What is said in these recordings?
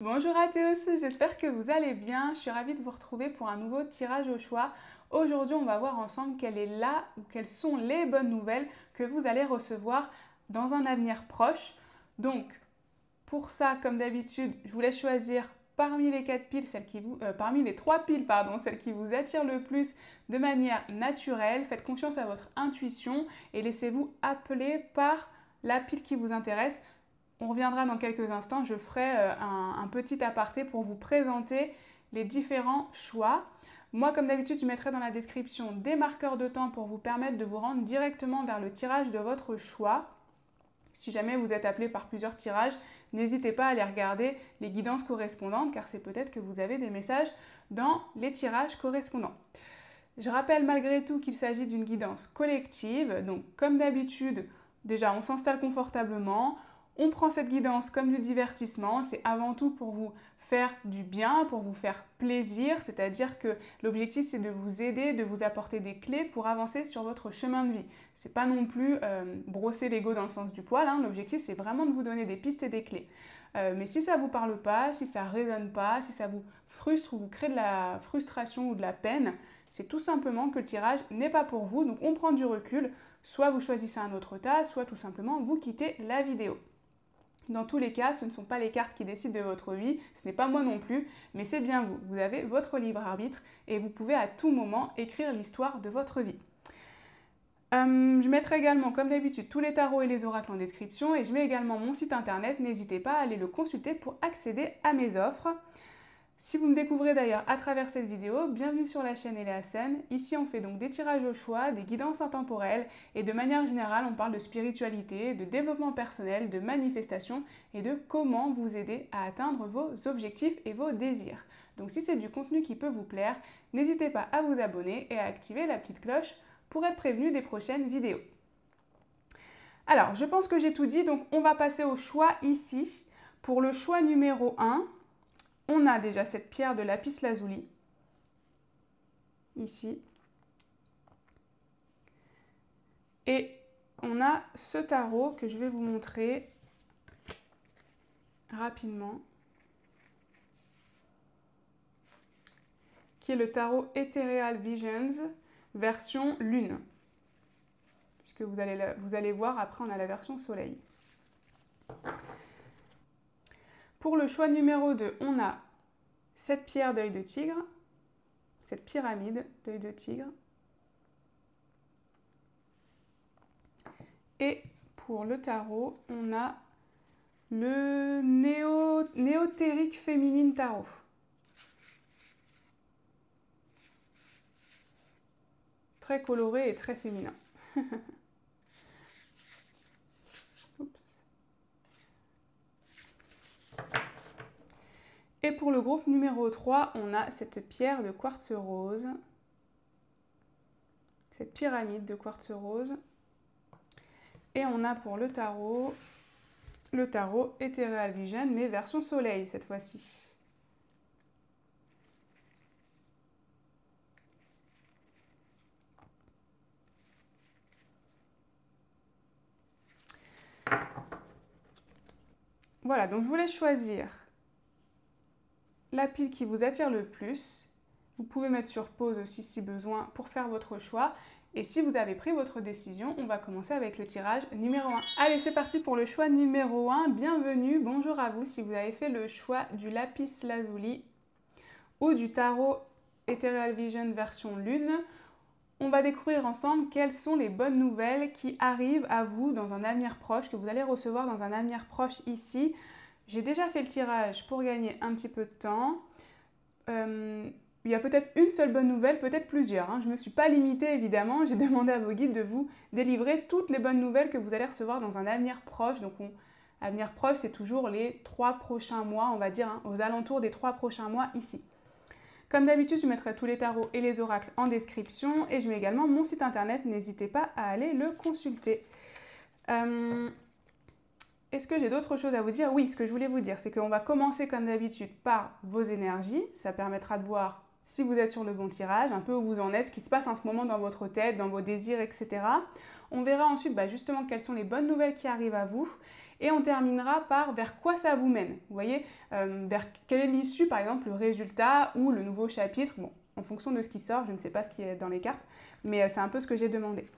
Bonjour à tous, j'espère que vous allez bien. Je suis ravie de vous retrouver pour un nouveau tirage au choix. Aujourd'hui, on va voir ensemble quelle est la ou quelles sont les bonnes nouvelles que vous allez recevoir dans un avenir proche. Donc, pour ça, comme d'habitude, je vous laisse choisir parmi les quatre piles, parmi les trois piles, celle qui vous attire le plus de manière naturelle. Faites confiance à votre intuition et laissez-vous appeler par la pile qui vous intéresse. On reviendra dans quelques instants, je ferai un petit aparté pour vous présenter les différents choix. Moi, comme d'habitude, je mettrai dans la description des marqueurs de temps pour vous permettre de vous rendre directement vers le tirage de votre choix. Si jamais vous êtes appelé par plusieurs tirages, n'hésitez pas à aller regarder les guidances correspondantes car c'est peut-être que vous avez des messages dans les tirages correspondants. Je rappelle malgré tout qu'il s'agit d'une guidance collective, donc comme d'habitude, déjà on s'installe confortablement. On prend cette guidance comme du divertissement, c'est avant tout pour vous faire du bien, pour vous faire plaisir, c'est-à-dire que l'objectif c'est de vous aider, de vous apporter des clés pour avancer sur votre chemin de vie. C'est pas non plus brosser l'ego dans le sens du poil, hein. L'objectif c'est vraiment de vous donner des pistes et des clés. Mais si ça ne vous parle pas, si ça ne résonne pas, si ça vous frustre ou vous crée de la frustration ou de la peine, c'est tout simplement que le tirage n'est pas pour vous, donc on prend du recul, soit vous choisissez un autre tas, soit tout simplement vous quittez la vidéo. Dans tous les cas, ce ne sont pas les cartes qui décident de votre vie, ce n'est pas moi non plus, mais c'est bien vous. Vous avez votre libre arbitre et vous pouvez à tout moment écrire l'histoire de votre vie. Je mettrai également, comme d'habitude, tous les tarots et les oracles en description et je mets également mon site internet. N'hésitez pas à aller le consulter pour accéder à mes offres. Si vous me découvrez d'ailleurs à travers cette vidéo, bienvenue sur la chaîne Eléa Sen. Ici, on fait donc des tirages au choix, des guidances intemporelles et de manière générale, on parle de spiritualité, de développement personnel, de manifestation et de comment vous aider à atteindre vos objectifs et vos désirs. Donc si c'est du contenu qui peut vous plaire, n'hésitez pas à vous abonner et à activer la petite cloche pour être prévenu des prochaines vidéos. Alors, je pense que j'ai tout dit, donc on va passer au choix ici. Pour le choix numéro 1, on a déjà cette pierre de lapis lazuli, ici. Et on a ce tarot que je vais vous montrer rapidement, qui est le tarot Ethereal Visions, version lune. Puisque vous allez voir, après on a la version soleil. Pour le choix numéro 2, on a cette pierre d'œil de tigre, cette pyramide d'œil de tigre. Et pour le tarot, on a le Néotérique Féminine Tarot. Très coloré et très féminin. Et pour le groupe numéro 3, on a cette pierre de quartz rose, cette pyramide de quartz rose. Et on a pour le tarot Ethereal Vision, mais version soleil cette fois-ci. Voilà, donc je vous laisse choisir la pile qui vous attire le plus. Vous pouvez mettre sur pause aussi si besoin pour faire votre choix. Et si vous avez pris votre décision, on va commencer avec le tirage numéro 1. Allez, c'est parti pour le choix numéro 1. Bienvenue, bonjour à vous si vous avez fait le choix du lapis lazuli ou du tarot Ethereal Vision version lune. On va découvrir ensemble quelles sont les bonnes nouvelles qui arrivent à vous dans un avenir proche, que vous allez recevoir dans un avenir proche ici. J'ai déjà fait le tirage pour gagner un petit peu de temps. Il y a peut-être une seule bonne nouvelle, peut-être plusieurs, hein. Je ne me suis pas limitée évidemment, j'ai demandé à vos guides de vous délivrer toutes les bonnes nouvelles que vous allez recevoir dans un avenir proche. Donc avenir proche, c'est toujours les 3 prochains mois, on va dire, hein, aux alentours des 3 prochains mois ici. Comme d'habitude, je mettrai tous les tarots et les oracles en description et je mets également mon site internet, n'hésitez pas à aller le consulter. Est-ce que j'ai d'autres choses à vous dire? Oui, ce que je voulais vous dire, c'est qu'on va commencer comme d'habitude par vos énergies. Ça permettra de voir si vous êtes sur le bon tirage, un peu où vous en êtes, ce qui se passe en ce moment dans votre tête, dans vos désirs, etc. On verra ensuite justement quelles sont les bonnes nouvelles qui arrivent à vous. Et on terminera par vers quoi ça vous mène. Vous voyez, vers quelle est l'issue, par exemple, le résultat ou le nouveau chapitre. Bon, en fonction de ce qui sort, je ne sais pas ce qui est dans les cartes, mais c'est un peu ce que j'ai demandé.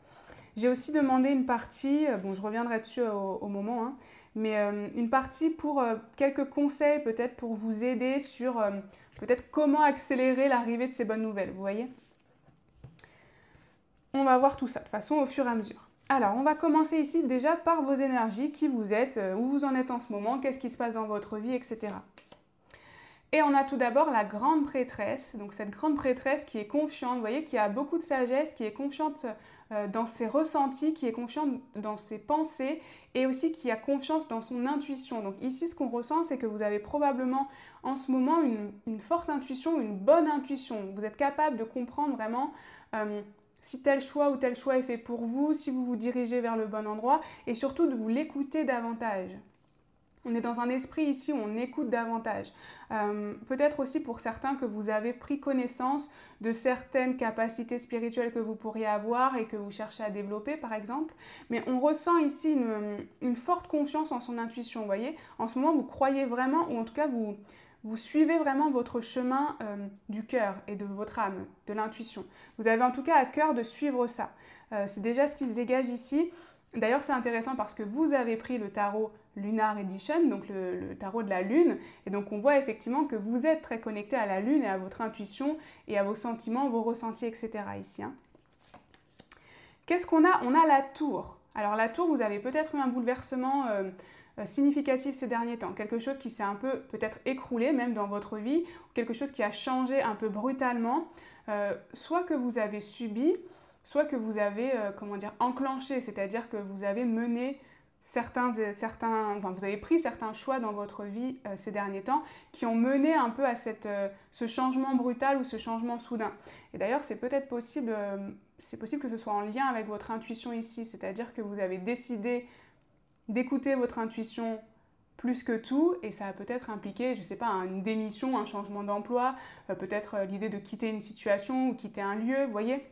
J'ai aussi demandé une partie, bon je reviendrai dessus au moment, hein, mais une partie pour quelques conseils peut-être pour vous aider sur peut-être comment accélérer l'arrivée de ces bonnes nouvelles, vous voyez. On va voir tout ça de façon au fur et à mesure. Alors, on va commencer ici déjà par vos énergies, qui vous êtes, où vous en êtes en ce moment, qu'est-ce qui se passe dans votre vie, etc. Et on a tout d'abord la grande prêtresse, donc cette grande prêtresse qui est confiante, vous voyez, qui a beaucoup de sagesse, qui est confiante dans ses ressentis, qui est confiante dans ses pensées et aussi qui a confiance dans son intuition. Donc ici, ce qu'on ressent, c'est que vous avez probablement en ce moment une forte intuition, une bonne intuition. Vous êtes capable de comprendre vraiment si tel choix ou tel choix est fait pour vous, si vous vous dirigez vers le bon endroit et surtout de vous l'écouter davantage. On est dans un esprit ici où on écoute davantage. Peut-être aussi pour certains que vous avez pris connaissance de certaines capacités spirituelles que vous pourriez avoir et que vous cherchez à développer par exemple. Mais on ressent ici une forte confiance en son intuition, vous voyez. En ce moment, vous croyez vraiment, ou en tout cas vous suivez vraiment votre chemin du cœur et de votre âme, de l'intuition. Vous avez en tout cas à cœur de suivre ça. C'est déjà ce qui se dégage ici. D'ailleurs, c'est intéressant parce que vous avez pris le tarot Lunar Edition, donc le tarot de la Lune, et donc on voit effectivement que vous êtes très connecté à la Lune et à votre intuition et à vos sentiments, vos ressentis, etc. ici. Hein. Qu'est-ce qu'on a? On a la tour. Alors la tour, vous avez peut-être eu un bouleversement significatif ces derniers temps, quelque chose qui s'est un peu peut-être écroulé même dans votre vie, quelque chose qui a changé un peu brutalement, soit que vous avez subi, soit que vous avez enclenché, c'est-à-dire que vous avez mené vous avez pris certains choix dans votre vie ces derniers temps qui ont mené un peu à ce changement brutal ou ce changement soudain. Et d'ailleurs, c'est peut-être possible, que ce soit en lien avec votre intuition ici, c'est-à-dire que vous avez décidé d'écouter votre intuition plus que tout, et ça a peut-être impliqué, je ne sais pas, une démission, un changement d'emploi, peut-être l'idée de quitter une situation ou quitter un lieu, vous voyez.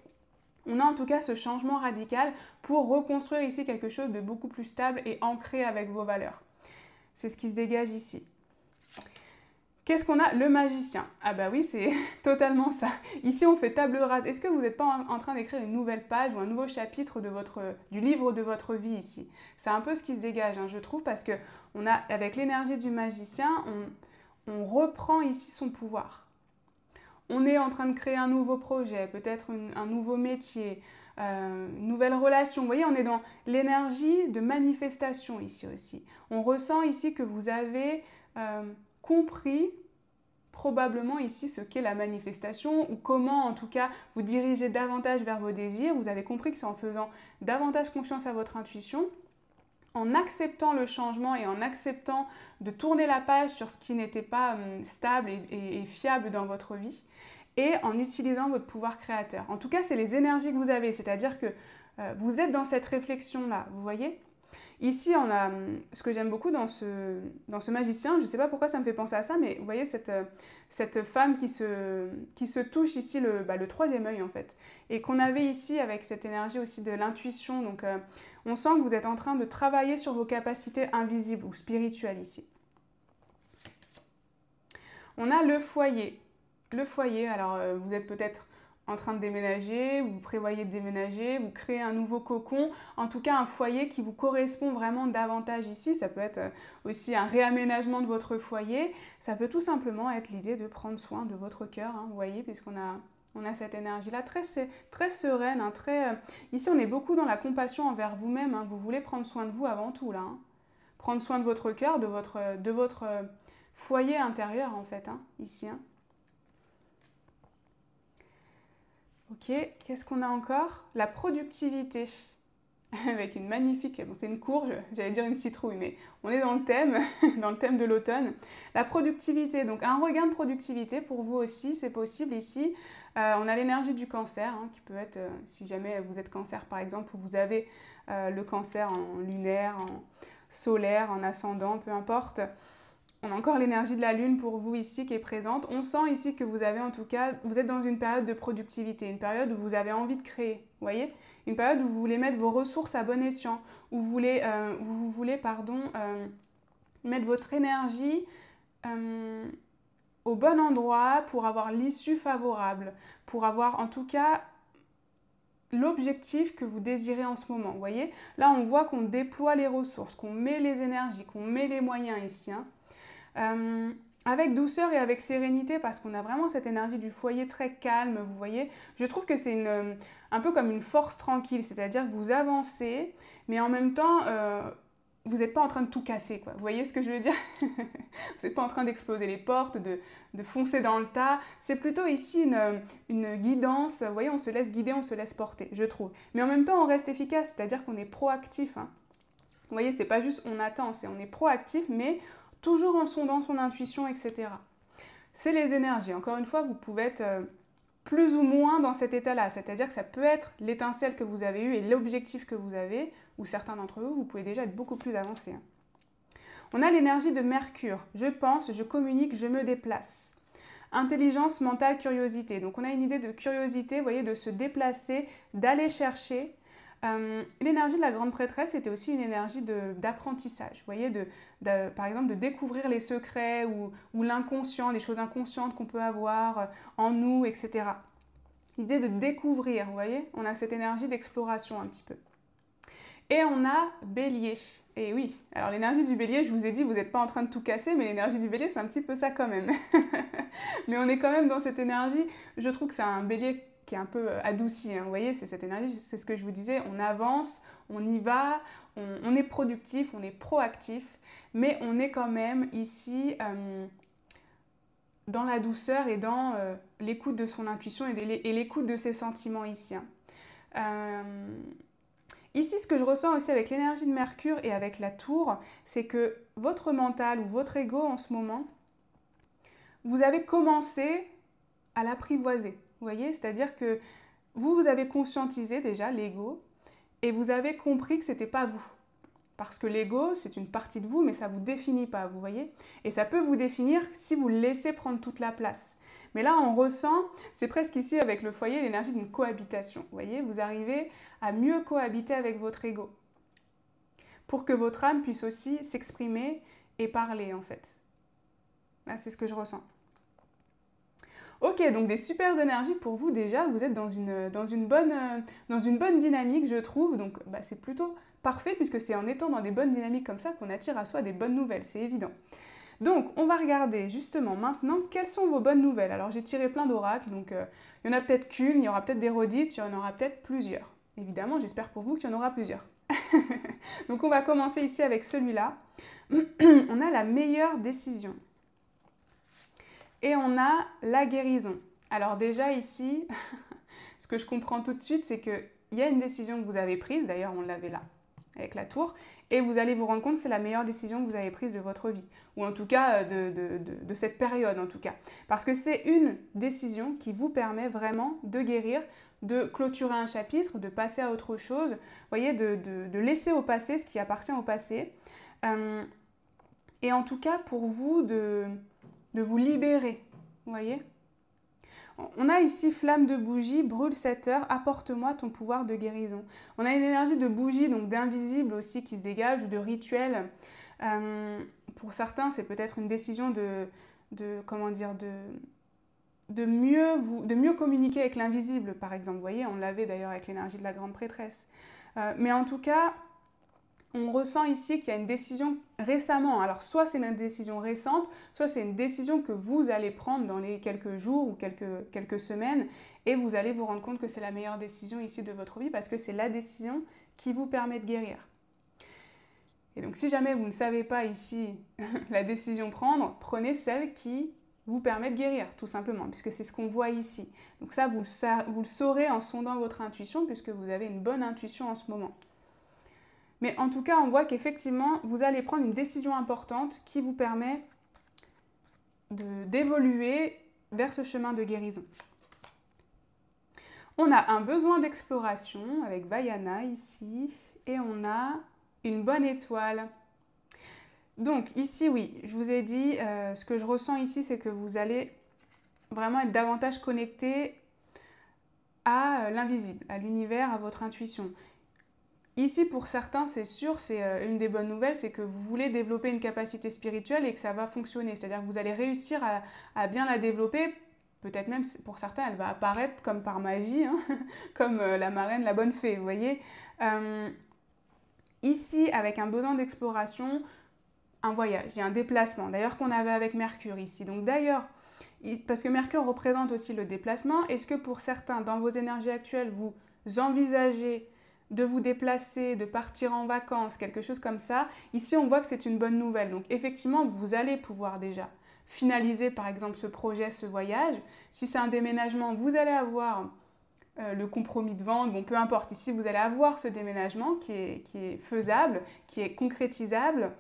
On a en tout cas ce changement radical pour reconstruire ici quelque chose de beaucoup plus stable et ancré avec vos valeurs. C'est ce qui se dégage ici. Qu'est-ce qu'on a? Le magicien. Ah bah oui, c'est totalement ça. Ici, on fait table rase. Est-ce que vous n'êtes pas en train d'écrire une nouvelle page ou un nouveau chapitre du livre de votre vie ici? C'est un peu ce qui se dégage, hein, je trouve, parce que avec l'énergie du magicien, on reprend ici son pouvoir. On est en train de créer un nouveau projet, peut-être un nouveau métier, une nouvelle relation. Vous voyez, on est dans l'énergie de manifestation ici aussi. On ressent ici que vous avez compris probablement ici ce qu'est la manifestation ou comment en tout cas vous dirigez davantage vers vos désirs. Vous avez compris que c'est en faisant davantage confiance à votre intuition, en acceptant le changement et en acceptant de tourner la page sur ce qui n'était pas stable et fiable dans votre vie et en utilisant votre pouvoir créateur. En tout cas, c'est les énergies que vous avez, c'est-à-dire que vous êtes dans cette réflexion-là, vous voyez ? Ici, on a ce que j'aime beaucoup dans ce magicien, je ne sais pas pourquoi ça me fait penser à ça, mais vous voyez cette femme qui se touche ici le troisième œil en fait. Et qu'on avait ici avec cette énergie aussi de l'intuition, donc on sent que vous êtes en train de travailler sur vos capacités invisibles ou spirituelles ici. On a le foyer. Le foyer, alors vous êtes peut-être en train de déménager, vous prévoyez de déménager, vous créez un nouveau cocon, en tout cas un foyer qui vous correspond vraiment davantage ici. Ça peut être aussi un réaménagement de votre foyer, ça peut tout simplement être l'idée de prendre soin de votre cœur, hein, vous voyez, puisqu'on a cette énergie-là très sereine, hein, ici on est beaucoup dans la compassion envers vous-même, hein, vous voulez prendre soin de vous avant tout là, hein. Prendre soin de votre cœur, de votre foyer intérieur en fait, hein, ici. Hein. Ok, qu'est-ce qu'on a encore? La productivité, avec une magnifique, bon c'est une courge, j'allais dire une citrouille, mais on est dans le thème, dans le thème de l'automne. La productivité, donc un regain de productivité pour vous aussi, c'est possible ici. On a l'énergie du cancer, hein, qui peut être, si jamais vous êtes cancer par exemple, ou vous avez le cancer en lunaire, en solaire, en ascendant, peu importe. On a encore l'énergie de la lune pour vous ici qui est présente. On sent ici que vous avez en tout cas, vous êtes dans une période de productivité, une période où vous avez envie de créer, vous voyez? Une période où vous voulez mettre vos ressources à bon escient, où vous voulez, mettre votre énergie au bon endroit pour avoir l'issue favorable, pour avoir en tout cas l'objectif que vous désirez en ce moment. Vous voyez, là on voit qu'on déploie les ressources, qu'on met les énergies, qu'on met les moyens ici. Avec douceur et avec sérénité, parce qu'on a vraiment cette énergie du foyer très calme, vous voyez. Je trouve que c'est un peu comme une force tranquille, c'est-à-dire que vous avancez, mais en même temps, vous n'êtes pas en train de tout casser, quoi. Vous voyez ce que je veux dire? Vous n'êtes pas en train d'exploser les portes, de foncer dans le tas. C'est plutôt ici une guidance. Vous voyez, on se laisse guider, on se laisse porter, je trouve. Mais en même temps, on reste efficace, c'est-à-dire qu'on est proactif. Hein. Vous voyez, c'est pas juste on attend, c'est on est proactif, mais toujours en sondant son intuition, etc. C'est les énergies. Encore une fois, vous pouvez être plus ou moins dans cet état-là. C'est-à-dire que ça peut être l'étincelle que vous avez eue et l'objectif que vous avez, ou certains d'entre vous, vous pouvez déjà être beaucoup plus avancé. Hein. On a l'énergie de Mercure. Je pense, je communique, je me déplace. Intelligence mentale, curiosité. Donc on a une idée de curiosité, vous voyez, de se déplacer, d'aller chercher. L'énergie de la grande prêtresse était aussi une énergie d'apprentissage, vous voyez, par exemple de découvrir les secrets ou l'inconscient, les choses inconscientes qu'on peut avoir en nous, etc. L'idée de découvrir, vous voyez, on a cette énergie d'exploration un petit peu. Et on a Bélier. Et oui, alors l'énergie du Bélier, je vous ai dit, vous n'êtes pas en train de tout casser, mais l'énergie du Bélier, c'est un petit peu ça quand même. Mais on est quand même dans cette énergie, je trouve que c'est un Bélier qui est un peu adouci, hein. Vous voyez, c'est cette énergie, c'est ce que je vous disais, on avance, on y va, on est productif, on est proactif, mais on est quand même ici dans la douceur et dans l'écoute de son intuition et l'écoute de ses sentiments ici. Hein. Ici, ce que je ressens aussi avec l'énergie de Mercure et avec la tour, c'est que votre mental ou votre ego en ce moment, vous avez commencé à l'apprivoiser. Vous voyez, c'est-à-dire que vous avez conscientisé déjà l'ego et vous avez compris que ce n'était pas vous. Parce que l'ego, c'est une partie de vous, mais ça ne vous définit pas, vous voyez. Et ça peut vous définir si vous le laissez prendre toute la place. Mais là, on ressent, c'est presque ici avec le foyer, l'énergie d'une cohabitation. Vous voyez, vous arrivez à mieux cohabiter avec votre ego. Pour que votre âme puisse aussi s'exprimer et parler, en fait. Là, c'est ce que je ressens. Ok, donc des super énergies pour vous déjà, vous êtes dans une bonne dynamique, je trouve, donc c'est plutôt parfait puisque c'est en étant dans des bonnes dynamiques comme ça qu'on attire à soi des bonnes nouvelles, c'est évident. Donc, on va regarder justement maintenant quelles sont vos bonnes nouvelles. Alors, j'ai tiré plein d'oracles, donc il y en a peut-être qu'une, il y aura peut-être des redites, il y en aura peut-être plusieurs. Évidemment, j'espère pour vous qu'il y en aura plusieurs. Donc, on va commencer ici avec celui-là. On a la meilleure décision. Et on a la guérison. Alors déjà ici, ce que je comprends tout de suite, c'est qu'il y a une décision que vous avez prise, d'ailleurs on l'avait là, avec la tour, et vous allez vous rendre compte que c'est la meilleure décision que vous avez prise de votre vie, ou en tout cas de cette période en tout cas. Parce que c'est une décision qui vous permet vraiment de guérir, de clôturer un chapitre, de passer à autre chose, vous voyez, de laisser au passé ce qui appartient au passé. Et en tout cas pour vous de vous libérer, vous voyez. On a ici flamme de bougie, brûle cette heure, apporte-moi ton pouvoir de guérison. On a une énergie de bougie, donc d'invisible aussi qui se dégage, ou de rituel. Pour certains, c'est peut-être une décision de mieux communiquer avec l'invisible, par exemple. Vous voyez, on l'avait d'ailleurs avec l'énergie de la grande prêtresse. Mais en tout cas, on ressent ici qu'il y a une décision récemment. Alors, soit c'est une décision récente, soit c'est une décision que vous allez prendre dans les quelques jours ou quelques semaines et vous allez vous rendre compte que c'est la meilleure décision ici de votre vie parce que c'est la décision qui vous permet de guérir. Et donc, si jamais vous ne savez pas ici la décision prendre, prenez celle qui vous permet de guérir, tout simplement, puisque c'est ce qu'on voit ici. Donc ça, vous le saurez en sondant votre intuition puisque vous avez une bonne intuition en ce moment. Mais en tout cas, on voit qu'effectivement, vous allez prendre une décision importante qui vous permet d'évoluer vers ce chemin de guérison. On a un besoin d'exploration avec Vaiana ici, et on a une bonne étoile. Donc ici, oui, je vous ai dit, ce que je ressens ici, c'est que vous allez vraiment être davantage connecté à l'invisible, à l'univers, à votre intuition. Ici, pour certains, c'est sûr, c'est une des bonnes nouvelles, c'est que vous voulez développer une capacité spirituelle et que ça va fonctionner. C'est-à-dire que vous allez réussir à bien la développer. Peut-être même, pour certains, elle va apparaître comme par magie, hein, comme la marraine, la bonne fée, vous voyez. Ici, avec un besoin d'exploration, un voyage, il y a un déplacement. D'ailleurs, qu'on avait avec Mercure ici. Donc d'ailleurs, parce que Mercure représente aussi le déplacement, est-ce que pour certains, dans vos énergies actuelles, vous envisagez de vous déplacer, de partir en vacances, quelque chose comme ça? Ici, on voit que c'est une bonne nouvelle. Donc effectivement, vous allez pouvoir déjà finaliser, par exemple, ce projet, ce voyage. Si c'est un déménagement, vous allez avoir le compromis de vente, bon, peu importe. Ici, vous allez avoir ce déménagement qui est faisable, qui est concrétisable.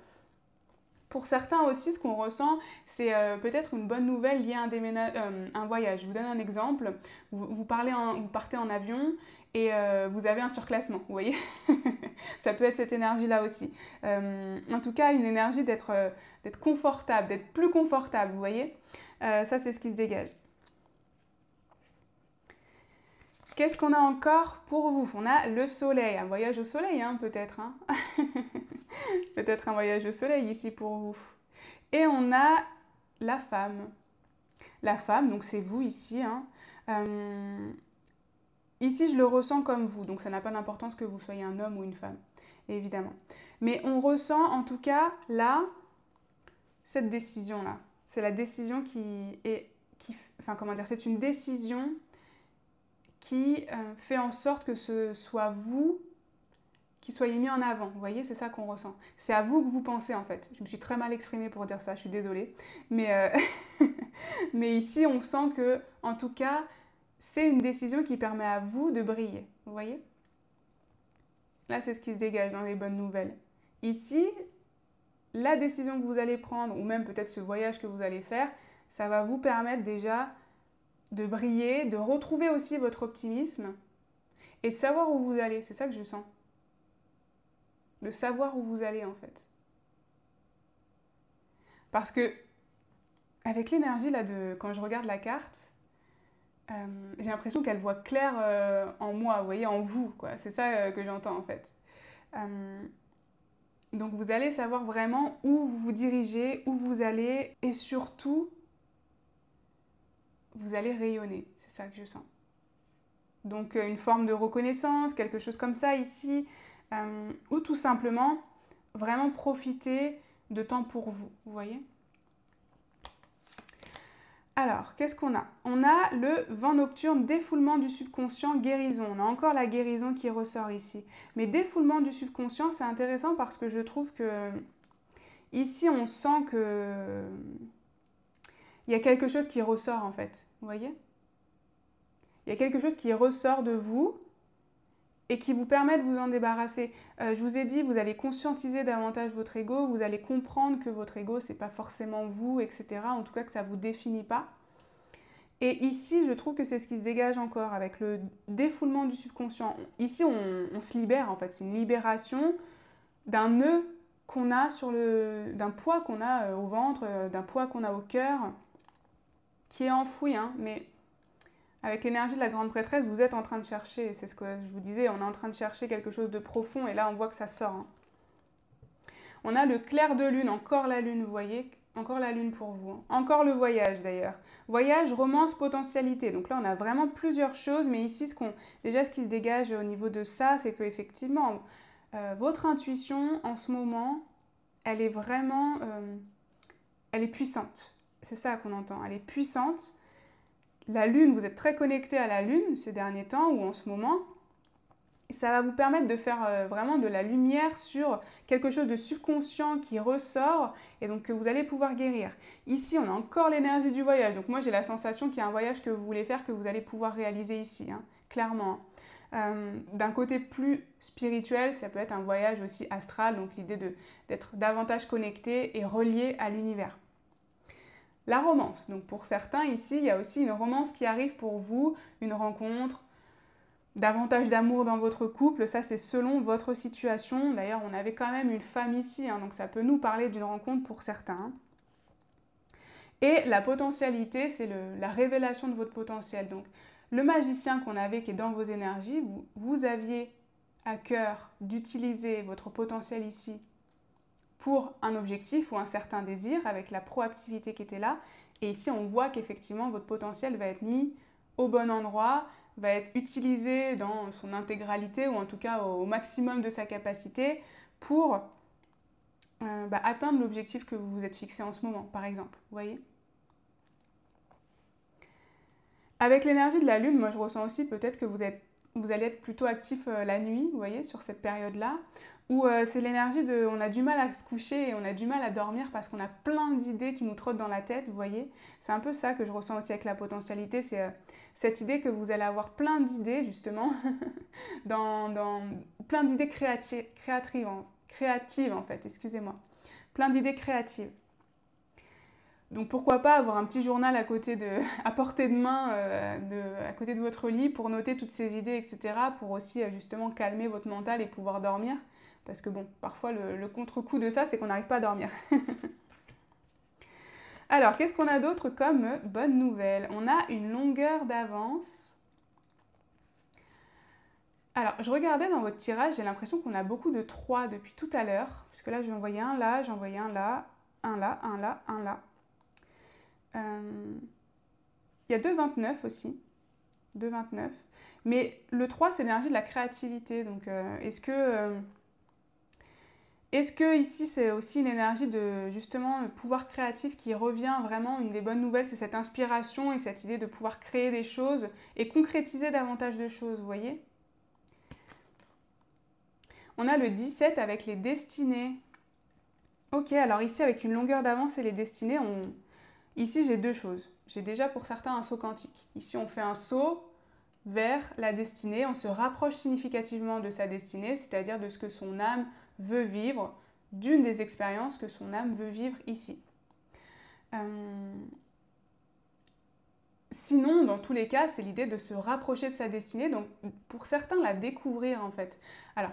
Pour certains aussi, ce qu'on ressent, c'est peut-être une bonne nouvelle liée à un voyage. Je vous donne un exemple. Vous partez en avion et vous avez un surclassement, vous voyez. Ça peut être cette énergie-là aussi. En tout cas, une énergie d'être confortable, d'être plus confortable, vous voyez. Ça, c'est ce qui se dégage. Qu'est-ce qu'on a encore pour vous? On a le soleil, un voyage au soleil, hein, peut-être. Hein. Peut-être un voyage au soleil ici pour vous. Et on a la femme. La femme, donc c'est vous ici. Hein. Ici, je le ressens comme vous, donc ça n'a pas d'importance que vous soyez un homme ou une femme, évidemment. Mais on ressent en tout cas là, cette décision-là. C'est la décision enfin comment dire, c'est une décision qui fait en sorte que ce soit vous qui soyez mis en avant. Vous voyez, c'est ça qu'on ressent. C'est à vous que vous pensez en fait. Je me suis très mal exprimée pour dire ça, je suis désolée. Mais, mais ici, on sent que, en tout cas, c'est une décision qui permet à vous de briller. Vous voyez? Là, c'est ce qui se dégage dans les bonnes nouvelles. Ici, la décision que vous allez prendre, ou même peut-être ce voyage que vous allez faire, ça va vous permettre déjà de briller, de retrouver aussi votre optimisme et de savoir où vous allez. C'est ça que je sens. De savoir où vous allez en fait. Parce que avec l'énergie là quand je regarde la carte, j'ai l'impression qu'elle voit clair en moi, vous voyez, en vous, quoi. C'est ça que j'entends en fait. Donc vous allez savoir vraiment où vous vous dirigez, où vous allez, et surtout, vous allez rayonner. C'est ça que je sens. Donc une forme de reconnaissance, quelque chose comme ça ici, ou tout simplement vraiment profiter de temps pour vous, vous voyez? Alors, qu'est-ce qu'on a? On a le vent nocturne, défoulement du subconscient, guérison. On a encore la guérison qui ressort ici. Mais défoulement du subconscient, c'est intéressant parce que je trouve que ici, on sent que il y a quelque chose qui ressort en fait. Vous voyez? Il y a quelque chose qui ressort de vous et qui vous permet de vous en débarrasser. Je vous ai dit, vous allez conscientiser davantage votre ego, vous allez comprendre que votre ego, c'est pas forcément vous, etc. En tout cas, que ça ne vous définit pas. Et ici, je trouve que c'est ce qui se dégage encore avec le défoulement du subconscient. Ici, on se libère en fait. C'est une libération d'un nœud qu'on a d'un poids qu'on a au ventre, d'un poids qu'on a au cœur, qui est enfoui, hein, mais avec l'énergie de la grande prêtresse, vous êtes en train de chercher, c'est ce que je vous disais, on est en train de chercher quelque chose de profond et là on voit que ça sort. Hein. On a le clair de lune, encore la lune, vous voyez, encore la lune pour vous. Hein. Encore le voyage d'ailleurs. Voyage, romance, potentialité. Donc là on a vraiment plusieurs choses, mais ici déjà ce qui se dégage au niveau de ça, c'est qu'effectivement, votre intuition en ce moment, elle est vraiment, elle est puissante. C'est ça qu'on entend, elle est puissante. La lune, vous êtes très connecté à la lune ces derniers temps ou en ce moment. Et ça va vous permettre de faire vraiment de la lumière sur quelque chose de subconscient qui ressort et donc que vous allez pouvoir guérir. Ici, on a encore l'énergie du voyage. Donc moi, j'ai la sensation qu'il y a un voyage que vous voulez faire que vous allez pouvoir réaliser ici, hein, clairement. D'un côté plus spirituel, ça peut être un voyage aussi astral, donc l'idée d'être davantage connecté et relié à l'univers. La romance, donc pour certains ici, il y a aussi une romance qui arrive pour vous, une rencontre davantage d'amour dans votre couple, ça c'est selon votre situation. D'ailleurs, on avait quand même une femme ici, hein, donc ça peut nous parler d'une rencontre pour certains. Et la potentialité, c'est la révélation de votre potentiel. Donc, le magicien qu'on avait, qui est dans vos énergies, vous aviez à cœur d'utiliser votre potentiel ici pour un objectif ou un certain désir, avec la proactivité qui était là. Et ici, on voit qu'effectivement, votre potentiel va être mis au bon endroit, va être utilisé dans son intégralité, ou en tout cas au maximum de sa capacité, pour atteindre l'objectif que vous vous êtes fixé en ce moment, par exemple. Vous voyez ? Avec l'énergie de la Lune, moi je ressens aussi peut-être que vous allez être plutôt actif la nuit, vous voyez, sur cette période-là, où c'est l'énergie de... On a du mal à se coucher et on a du mal à dormir parce qu'on a plein d'idées qui nous trottent dans la tête, vous voyez. C'est un peu ça que je ressens aussi avec la potentialité, c'est cette idée que vous allez avoir plein d'idées, justement, plein d'idées créatives en fait, excusez-moi. Plein d'idées créatives. Donc pourquoi pas avoir un petit journal à portée de main, à côté de votre lit pour noter toutes ces idées, etc. Pour aussi justement calmer votre mental et pouvoir dormir. Parce que bon, parfois le contre-coup de ça, c'est qu'on n'arrive pas à dormir. Alors, qu'est-ce qu'on a d'autre comme bonne nouvelle? On a une longueur d'avance. Alors, je regardais dans votre tirage, j'ai l'impression qu'on a beaucoup de 3 depuis tout à l'heure. Parce que là, j'ai envoyé un là, j'ai envoyé un là, un là, un là, un là. Il y a 2,29 aussi, 2,29. Mais le 3, c'est l'énergie de la créativité. Donc, est-ce que ici, c'est aussi une énergie de, justement, pouvoir créatif qui revient vraiment? Une des bonnes nouvelles, c'est cette inspiration et cette idée de pouvoir créer des choses et concrétiser davantage de choses, vous voyez? On a le 17 avec les destinées. Ok, alors ici, avec une longueur d'avance et les destinées, ici, j'ai deux choses. J'ai déjà pour certains un saut quantique. Ici, on fait un saut vers la destinée, on se rapproche significativement de sa destinée, c'est-à-dire de ce que son âme veut vivre, d'une des expériences que son âme veut vivre ici. Sinon, dans tous les cas, c'est l'idée de se rapprocher de sa destinée, donc pour certains, la découvrir en fait. Alors,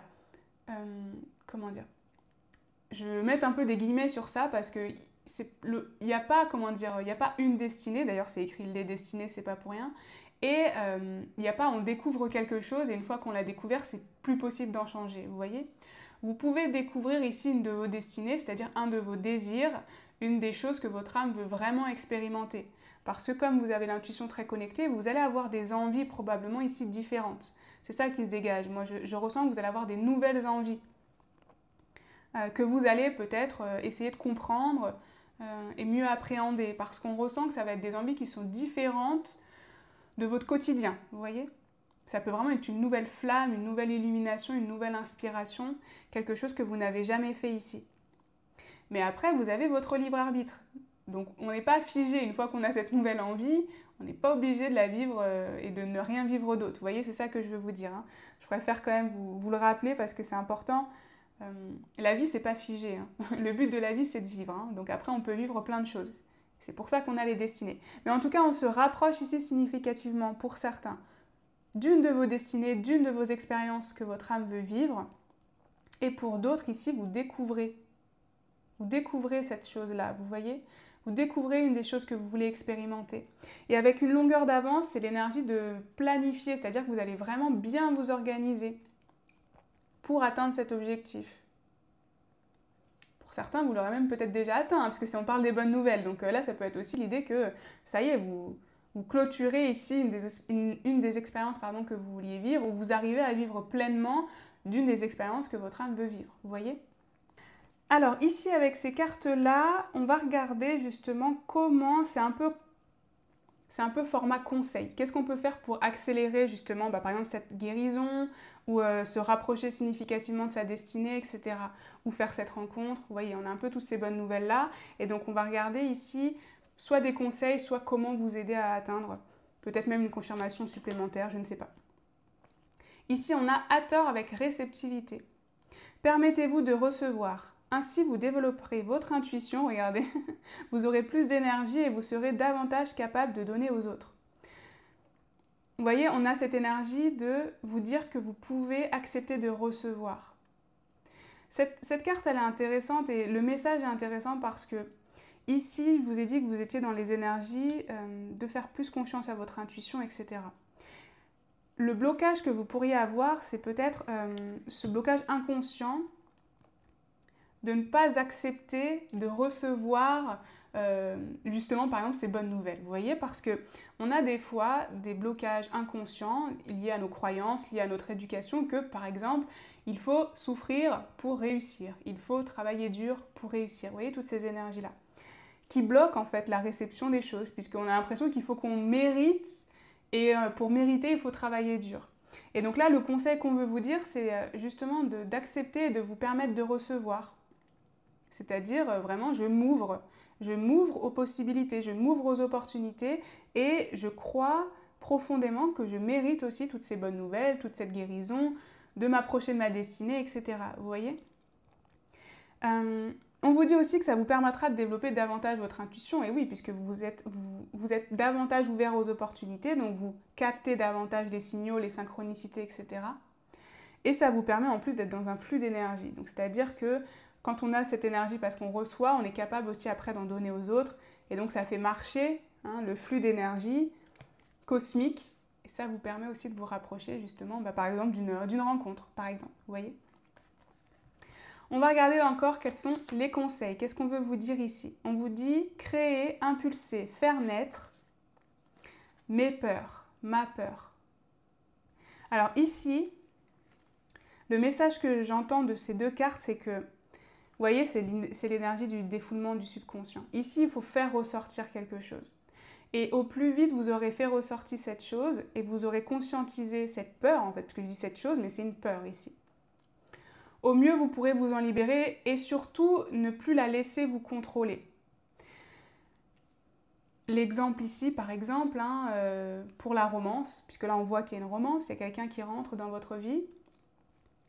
comment dire? Je vais mettre un peu des guillemets sur ça parce que il n'y a pas, comment dire, il n'y a pas une destinée, d'ailleurs c'est écrit les destinées, c'est pas pour rien, et il n'y a pas on découvre quelque chose et une fois qu'on l'a découvert, c'est plus possible d'en changer, vous voyez? Vous pouvez découvrir ici une de vos destinées, c'est-à-dire un de vos désirs, une des choses que votre âme veut vraiment expérimenter. Parce que comme vous avez l'intuition très connectée, vous allez avoir des envies probablement ici différentes. C'est ça qui se dégage. Moi, je ressens que vous allez avoir des nouvelles envies que vous allez peut-être essayer de comprendre et mieux appréhender. Parce qu'on ressent que ça va être des envies qui sont différentes de votre quotidien, vous voyez? Ça peut vraiment être une nouvelle flamme, une nouvelle illumination, une nouvelle inspiration, quelque chose que vous n'avez jamais fait ici. Mais après, vous avez votre libre arbitre. Donc on n'est pas figé une fois qu'on a cette nouvelle envie, on n'est pas obligé de la vivre et de ne rien vivre d'autre. Vous voyez, c'est ça que je veux vous dire. Hein. Je préfère quand même vous le rappeler parce que c'est important. La vie, c'est pas figé. Hein. Le but de la vie, c'est de vivre. Hein. Donc après, on peut vivre plein de choses. C'est pour ça qu'on a les destinées. Mais en tout cas, on se rapproche ici significativement, pour certains, d'une de vos destinées, d'une de vos expériences que votre âme veut vivre. Et pour d'autres, ici, vous découvrez cette chose-là, vous voyez? Vous découvrez une des choses que vous voulez expérimenter. Et avec une longueur d'avance, c'est l'énergie de planifier, c'est-à-dire que vous allez vraiment bien vous organiser pour atteindre cet objectif. Pour certains, vous l'aurez même peut-être déjà atteint, hein, parce que si on parle des bonnes nouvelles. Donc là, ça peut être aussi l'idée que, ça y est, vous clôturez ici une des expériences que vous vouliez vivre, ou vous arrivez à vivre pleinement d'une des expériences que votre âme veut vivre, vous voyez? Alors ici, avec ces cartes-là, on va regarder justement comment, c'est un peu format conseil. Qu'est-ce qu'on peut faire pour accélérer justement, par exemple, cette guérison, ou se rapprocher significativement de sa destinée, etc. Ou faire cette rencontre. Vous voyez, on a un peu toutes ces bonnes nouvelles-là. Et donc, on va regarder ici soit des conseils, soit comment vous aider à atteindre. Peut-être même une confirmation supplémentaire, je ne sais pas. Ici, on a Hathor avec réceptivité. Permettez-vous de recevoir. Ainsi, vous développerez votre intuition, regardez, vous aurez plus d'énergie et vous serez davantage capable de donner aux autres. vous voyez, on a cette énergie de vous dire que vous pouvez accepter de recevoir. Cette carte, elle est intéressante et le message est intéressant parce que ici, je vous ai dit que vous étiez dans les énergies de faire plus confiance à votre intuition, etc. Le blocage que vous pourriez avoir, c'est peut-être ce blocage inconscient de ne pas accepter de recevoir justement par exemple ces bonnes nouvelles. Vous voyez, parce qu'on a des fois des blocages inconscients liés à nos croyances, liés à notre éducation, que par exemple il faut souffrir pour réussir, il faut travailler dur pour réussir. Vous voyez, toutes ces énergies-là qui bloquent en fait la réception des choses, puisqu'on a l'impression qu'il faut qu'on mérite et pour mériter il faut travailler dur. Et donc là, le conseil qu'on veut vous dire, c'est justement d'accepter et de vous permettre de recevoir. C'est-à-dire vraiment, je m'ouvre aux possibilités, je m'ouvre aux opportunités et je crois profondément que je mérite aussi toutes ces bonnes nouvelles, toute cette guérison, de m'approcher de ma destinée, etc. Vous voyez ? On vous dit aussi que ça vous permettra de développer davantage votre intuition, et oui, puisque vous êtes davantage ouvert aux opportunités, donc vous captez davantage les signaux, les synchronicités, etc. Et ça vous permet en plus d'être dans un flux d'énergie. Donc c'est-à-dire que quand on a cette énergie parce qu'on reçoit, on est capable aussi après d'en donner aux autres, et donc ça fait marcher le flux d'énergie cosmique, et ça vous permet aussi de vous rapprocher justement, par exemple, d'une rencontre, par exemple, vous voyez ? On va regarder encore quels sont les conseils. Qu'est-ce qu'on veut vous dire ici? On vous dit créer, impulser, faire naître mes peurs, ma peur. Alors ici, le message que j'entends de ces deux cartes, c'est que, vous voyez, c'est l'énergie du défoulement du subconscient. Ici, il faut faire ressortir quelque chose. Et au plus vite, vous aurez fait ressortir cette chose et vous aurez conscientisé cette peur, en fait, parce que je dis cette chose, mais c'est une peur ici. Au mieux, vous pourrez vous en libérer et surtout ne plus la laisser vous contrôler. L'exemple ici, par exemple, pour la romance, puisque là on voit qu'il y a une romance, il y a quelqu'un qui rentre dans votre vie,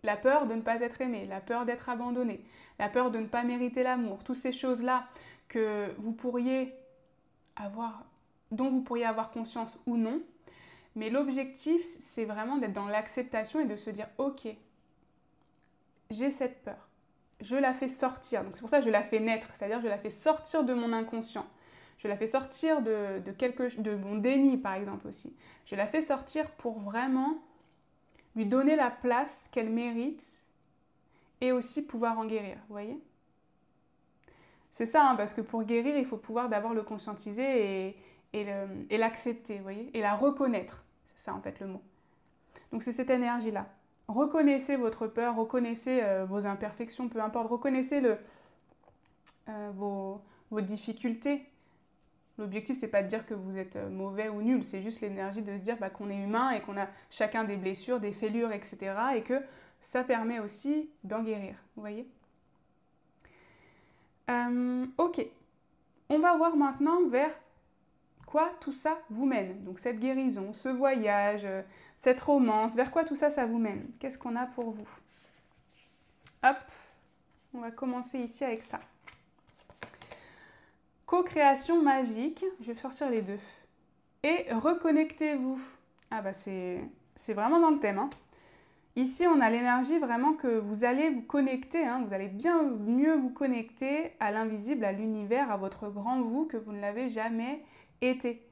la peur de ne pas être aimé, la peur d'être abandonné, la peur de ne pas mériter l'amour, toutes ces choses-là que vous pourriez avoir, dont vous pourriez avoir conscience ou non, mais l'objectif, c'est vraiment d'être dans l'acceptation et de se dire « Ok, j'ai cette peur, je la fais sortir. » Donc c'est pour ça que je la fais naître, c'est-à-dire je la fais sortir de mon inconscient. Je la fais sortir de mon déni, par exemple, aussi. Je la fais sortir pour vraiment lui donner la place qu'elle mérite et aussi pouvoir en guérir, vous voyez ? C'est ça, parce que pour guérir, il faut pouvoir d'abord le conscientiser et l'accepter, vous voyez ? Et la reconnaître, c'est ça en fait le mot. Donc c'est cette énergie-là. Reconnaissez votre peur, reconnaissez vos imperfections, peu importe, reconnaissez vos difficultés. L'objectif, c'est pas de dire que vous êtes mauvais ou nul, c'est juste l'énergie de se dire qu'on est humain et qu'on a chacun des blessures, des fêlures, etc. Et que ça permet aussi d'en guérir, vous voyez ? Ok, on va voir maintenant vers quoi tout ça vous mène. Donc cette guérison, ce voyage, cette romance, vers quoi tout ça, ça vous mène? Qu'est-ce qu'on a pour vous? Hop, on va commencer ici avec ça. Co-création magique, je vais sortir les deux. Et reconnectez-vous. Ah bah c'est vraiment dans le thème. Ici, on a l'énergie vraiment que vous allez vous connecter, vous allez bien mieux vous connecter à l'invisible, à l'univers, à votre grand vous que vous ne l'avez jamais été.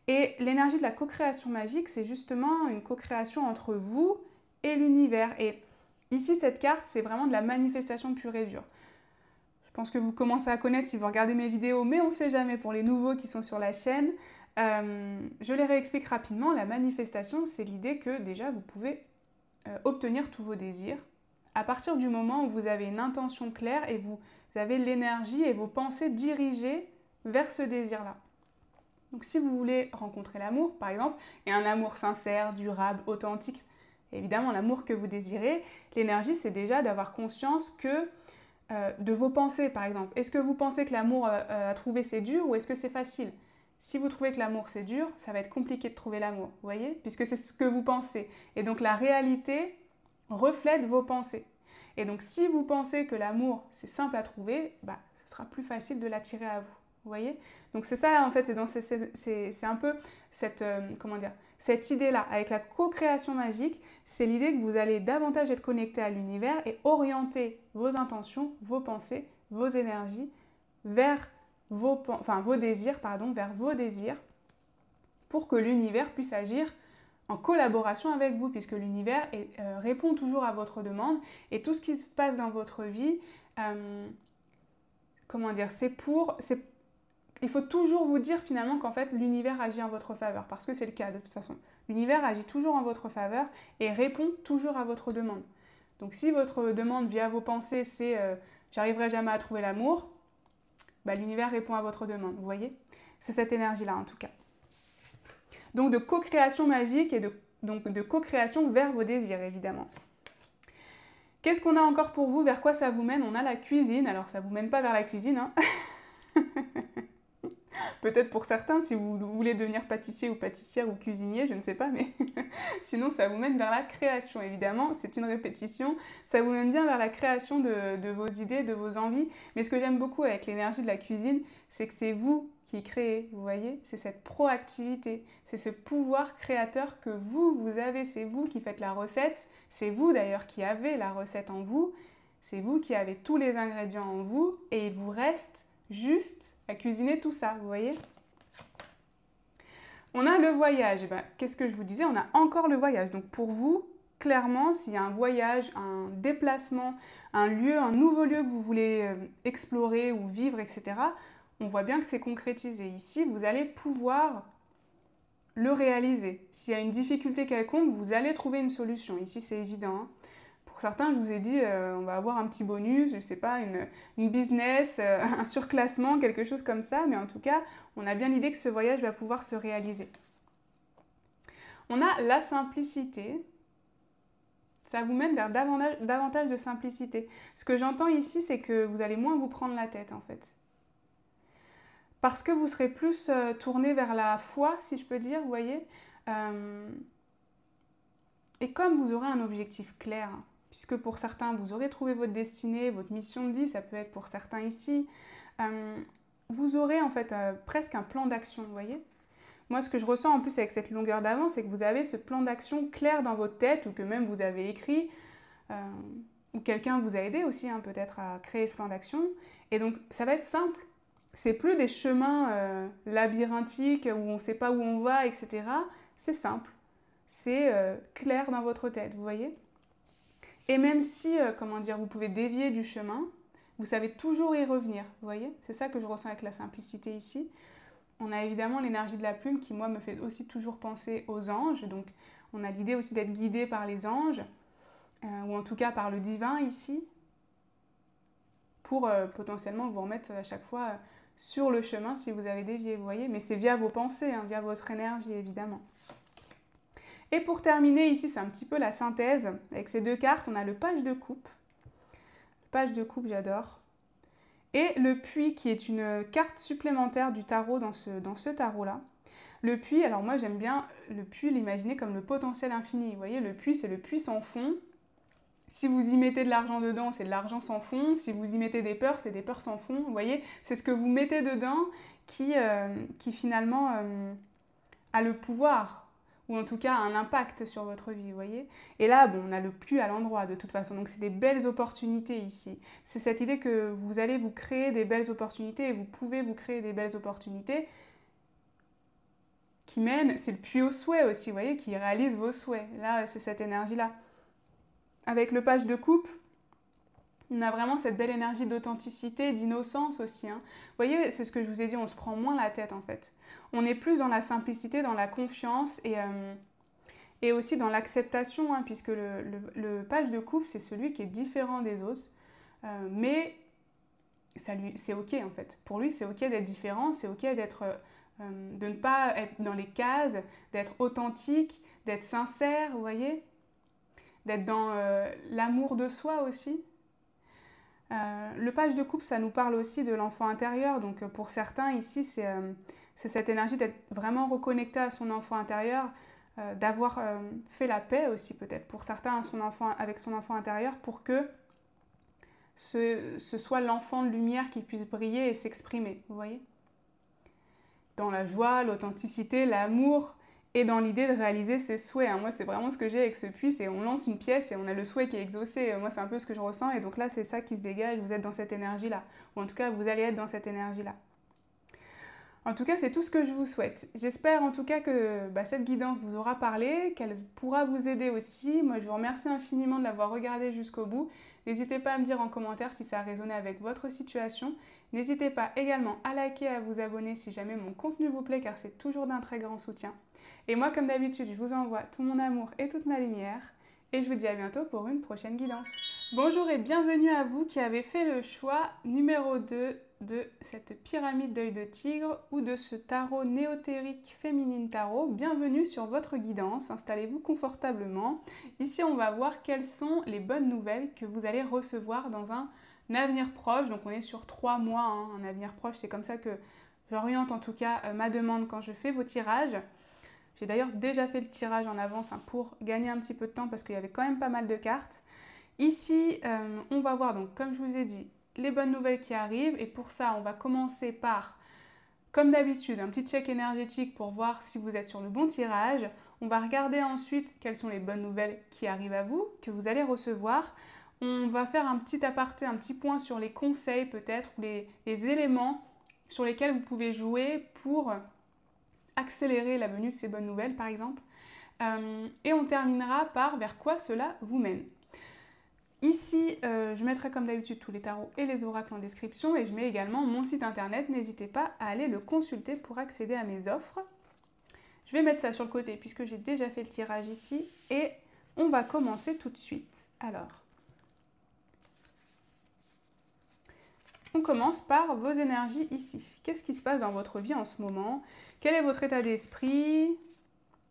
Et l'énergie de la co-création magique, c'est justement une co-création entre vous et l'univers. Et ici, cette carte, c'est vraiment de la manifestation pure et dure. Je pense que vous commencez à connaître si vous regardez mes vidéos, mais on ne sait jamais pour les nouveaux qui sont sur la chaîne. Je les réexplique rapidement. La manifestation, c'est l'idée que déjà, vous pouvez obtenir tous vos désirs à partir du moment où vous avez une intention claire et vous avez l'énergie et vos pensées dirigées vers ce désir-là. Donc si vous voulez rencontrer l'amour, par exemple, et un amour sincère, durable, authentique, évidemment l'amour que vous désirez, l'énergie c'est déjà d'avoir conscience que de vos pensées, par exemple. Est-ce que vous pensez que l'amour à trouver c'est dur ou est-ce que c'est facile? Si vous trouvez que l'amour c'est dur, ça va être compliqué de trouver l'amour, vous voyez? Puisque c'est ce que vous pensez. Et donc la réalité reflète vos pensées. Et donc si vous pensez que l'amour c'est simple à trouver, ce sera plus facile de l'attirer à vous, Vous voyez? Donc c'est ça en fait, c'est un peu cette, comment dire, cette idée-là. Avec la co-création magique, c'est l'idée que vous allez davantage être connecté à l'univers et orienter vos intentions, vos pensées, vos énergies vers vos désirs, pardon, vers vos désirs pour que l'univers puisse agir en collaboration avec vous, puisque l'univers répond toujours à votre demande et tout ce qui se passe dans votre vie, comment dire, il faut toujours vous dire finalement qu'en fait l'univers agit en votre faveur, parce que c'est le cas de toute façon. L'univers agit toujours en votre faveur et répond toujours à votre demande. Donc si votre demande via vos pensées c'est j'arriverai jamais à trouver l'amour, bah, l'univers répond à votre demande, vous voyez? C'est cette énergie-là en tout cas. Donc de co-création magique et donc de co-création vers vos désirs évidemment. Qu'est-ce qu'on a encore pour vous? Vers quoi ça vous mène? On a la cuisine. Alors ça ne vous mène pas vers la cuisine, hein. Peut-être pour certains, si vous voulez devenir pâtissier ou pâtissière ou cuisinier, je ne sais pas, mais sinon ça vous mène vers la création, évidemment. C'est une répétition. Ça vous mène bien vers la création de vos idées, de vos envies. Mais ce que j'aime beaucoup avec l'énergie de la cuisine, c'est que c'est vous qui créez, vous voyez? C'est cette proactivité, c'est ce pouvoir créateur que vous avez. C'est vous qui faites la recette. C'est vous d'ailleurs qui avez la recette en vous. C'est vous qui avez tous les ingrédients en vous et il vous reste juste à cuisiner tout ça, vous voyez? On a le voyage. Ben, qu'est-ce que je vous disais? On a encore le voyage. Donc pour vous, clairement, s'il y a un voyage, un déplacement, un lieu, un nouveau lieu que vous voulez explorer ou vivre, etc., on voit bien que c'est concrétisé. Ici, vous allez pouvoir le réaliser. S'il y a une difficulté quelconque, vous allez trouver une solution. Ici, c'est évident, hein. Pour certains, je vous ai dit, on va avoir un petit bonus, je ne sais pas, une business, un surclassement, quelque chose comme ça. Mais en tout cas, on a bien l'idée que ce voyage va pouvoir se réaliser. On a la simplicité. Ça vous mène vers davantage de simplicité. Ce que j'entends ici, c'est que vous allez moins vous prendre la tête, en fait. Parce que vous serez plus tourné vers la foi, si je peux dire, vous voyez. Et comme vous aurez un objectif clair, puisque pour certains, vous aurez trouvé votre destinée, votre mission de vie, ça peut être pour certains ici, vous aurez en fait presque un plan d'action, vous voyez. Moi, ce que je ressens en plus avec cette longueur d'avance, c'est que vous avez ce plan d'action clair dans votre tête, ou que même vous avez écrit, ou quelqu'un vous a aidé aussi hein, peut-être à créer ce plan d'action. Et donc, ça va être simple. C'est plus des chemins labyrinthiques où on ne sait pas où on va, etc. C'est simple. C'est clair dans votre tête, vous voyez. Et même si, comment dire, vous pouvez dévier du chemin, vous savez toujours y revenir, vous voyez. C'est ça que je ressens avec la simplicité ici. On a évidemment l'énergie de la plume qui, moi, me fait aussi toujours penser aux anges. Donc, on a l'idée aussi d'être guidé par les anges, ou en tout cas par le divin ici, pour potentiellement vous remettre à chaque fois sur le chemin si vous avez dévié, vous voyez. Mais c'est via vos pensées, hein, via votre énergie, évidemment. Et pour terminer, ici, c'est un petit peu la synthèse. Avec ces deux cartes, on a le page de coupe. Le page de coupe, j'adore. Et le puits, qui est une carte supplémentaire du tarot dans ce tarot-là. Le puits, alors moi, j'aime bien le puits, l'imaginer comme le potentiel infini. Vous voyez, le puits, c'est le puits sans fond. Si vous y mettez de l'argent dedans, c'est de l'argent sans fond. Si vous y mettez des peurs, c'est des peurs sans fond. Vous voyez, c'est ce que vous mettez dedans qui finalement a le pouvoir ou en tout cas un impact sur votre vie, vous voyez. Et là, bon, on a le plus à l'endroit de toute façon, donc c'est des belles opportunités ici. C'est cette idée que vous allez vous créer des belles opportunités et vous pouvez vous créer des belles opportunités qui mènent, c'est le puits au souhait aussi, vous voyez, qui réalise vos souhaits. Là, c'est cette énergie-là. Avec le page de coupe, on a vraiment cette belle énergie d'authenticité, d'innocence aussi. Hein. Vous voyez, c'est ce que je vous ai dit, on se prend moins la tête en fait. On est plus dans la simplicité, dans la confiance et aussi dans l'acceptation, hein, puisque le page de coupe, c'est celui qui est différent des autres. Mais c'est ok en fait. Pour lui, c'est ok d'être différent, c'est ok de ne pas être dans les cases, d'être authentique, d'être sincère, vous voyez, d'être dans l'amour de soi aussi. Le page de coupe, ça nous parle aussi de l'enfant intérieur. Donc pour certains ici, c'est cette énergie d'être vraiment reconnecté à son enfant intérieur, d'avoir fait la paix aussi peut-être pour certains avec son enfant intérieur pour que ce soit l'enfant de lumière qui puisse briller et s'exprimer, vous voyez. dans la joie, l'authenticité, l'amour et dans l'idée de réaliser ses souhaits. Moi, c'est vraiment ce que j'ai avec ce puits, c'est on lance une pièce et on a le souhait qui est exaucé. Moi, c'est un peu ce que je ressens et donc là, c'est ça qui se dégage, vous êtes dans cette énergie-là. Ou en tout cas, vous allez être dans cette énergie-là. En tout cas, c'est tout ce que je vous souhaite. J'espère en tout cas que cette guidance vous aura parlé, qu'elle pourra vous aider aussi. Moi, je vous remercie infiniment de l'avoir regardé jusqu'au bout. N'hésitez pas à me dire en commentaire si ça a résonné avec votre situation. N'hésitez pas également à liker et à vous abonner si jamais mon contenu vous plaît, car c'est toujours d'un très grand soutien. Et moi, comme d'habitude, je vous envoie tout mon amour et toute ma lumière. Et je vous dis à bientôt pour une prochaine guidance. Bonjour et bienvenue à vous qui avez fait le choix numéro 2 de cette pyramide d'œil de tigre ou de ce tarot néotérique féminine tarot. Bienvenue sur votre guidance, installez-vous confortablement. Ici, on va voir quelles sont les bonnes nouvelles que vous allez recevoir dans un avenir proche. Donc on est sur 3 mois, un avenir proche, c'est comme ça que j'oriente en tout cas ma demande quand je fais vos tirages. J'ai d'ailleurs déjà fait le tirage en avance pour gagner un petit peu de temps parce qu'il y avait quand même pas mal de cartes. Ici, on va voir donc, comme je vous ai dit, les bonnes nouvelles qui arrivent. Et pour ça, on va commencer par, comme d'habitude, un petit check énergétique pour voir si vous êtes sur le bon tirage. On va regarder ensuite quelles sont les bonnes nouvelles qui arrivent à vous, que vous allez recevoir. On va faire un petit aparté, un petit point sur les conseils peut-être, ou les éléments sur lesquels vous pouvez jouer pour accélérer la venue de ces bonnes nouvelles, par exemple. Et on terminera par vers quoi cela vous mène. Ici, je mettrai comme d'habitude tous les tarots et les oracles en description et je mets également mon site internet. N'hésitez pas à aller le consulter pour accéder à mes offres. Je vais mettre ça sur le côté puisque j'ai déjà fait le tirage ici et on va commencer tout de suite. Alors, on commence par vos énergies ici. Qu'est-ce qui se passe dans votre vie en ce moment? Quel est votre état d'esprit?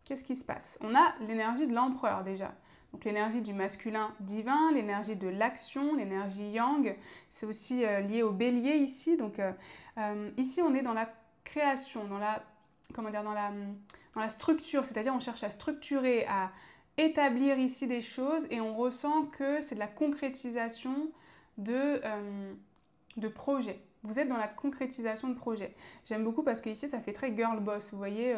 Qu'est-ce qui se passe? On a l'énergie de l'empereur déjà. Donc l'énergie du masculin divin, l'énergie de l'action, l'énergie yang. C'est aussi lié au bélier ici. Donc ici, on est dans la création, dans la structure. C'est-à-dire on cherche à structurer, à établir ici des choses et on ressent que c'est de la concrétisation de projets. Vous êtes dans la concrétisation de projets. J'aime beaucoup parce qu'ici, ça fait très girl boss. Vous voyez,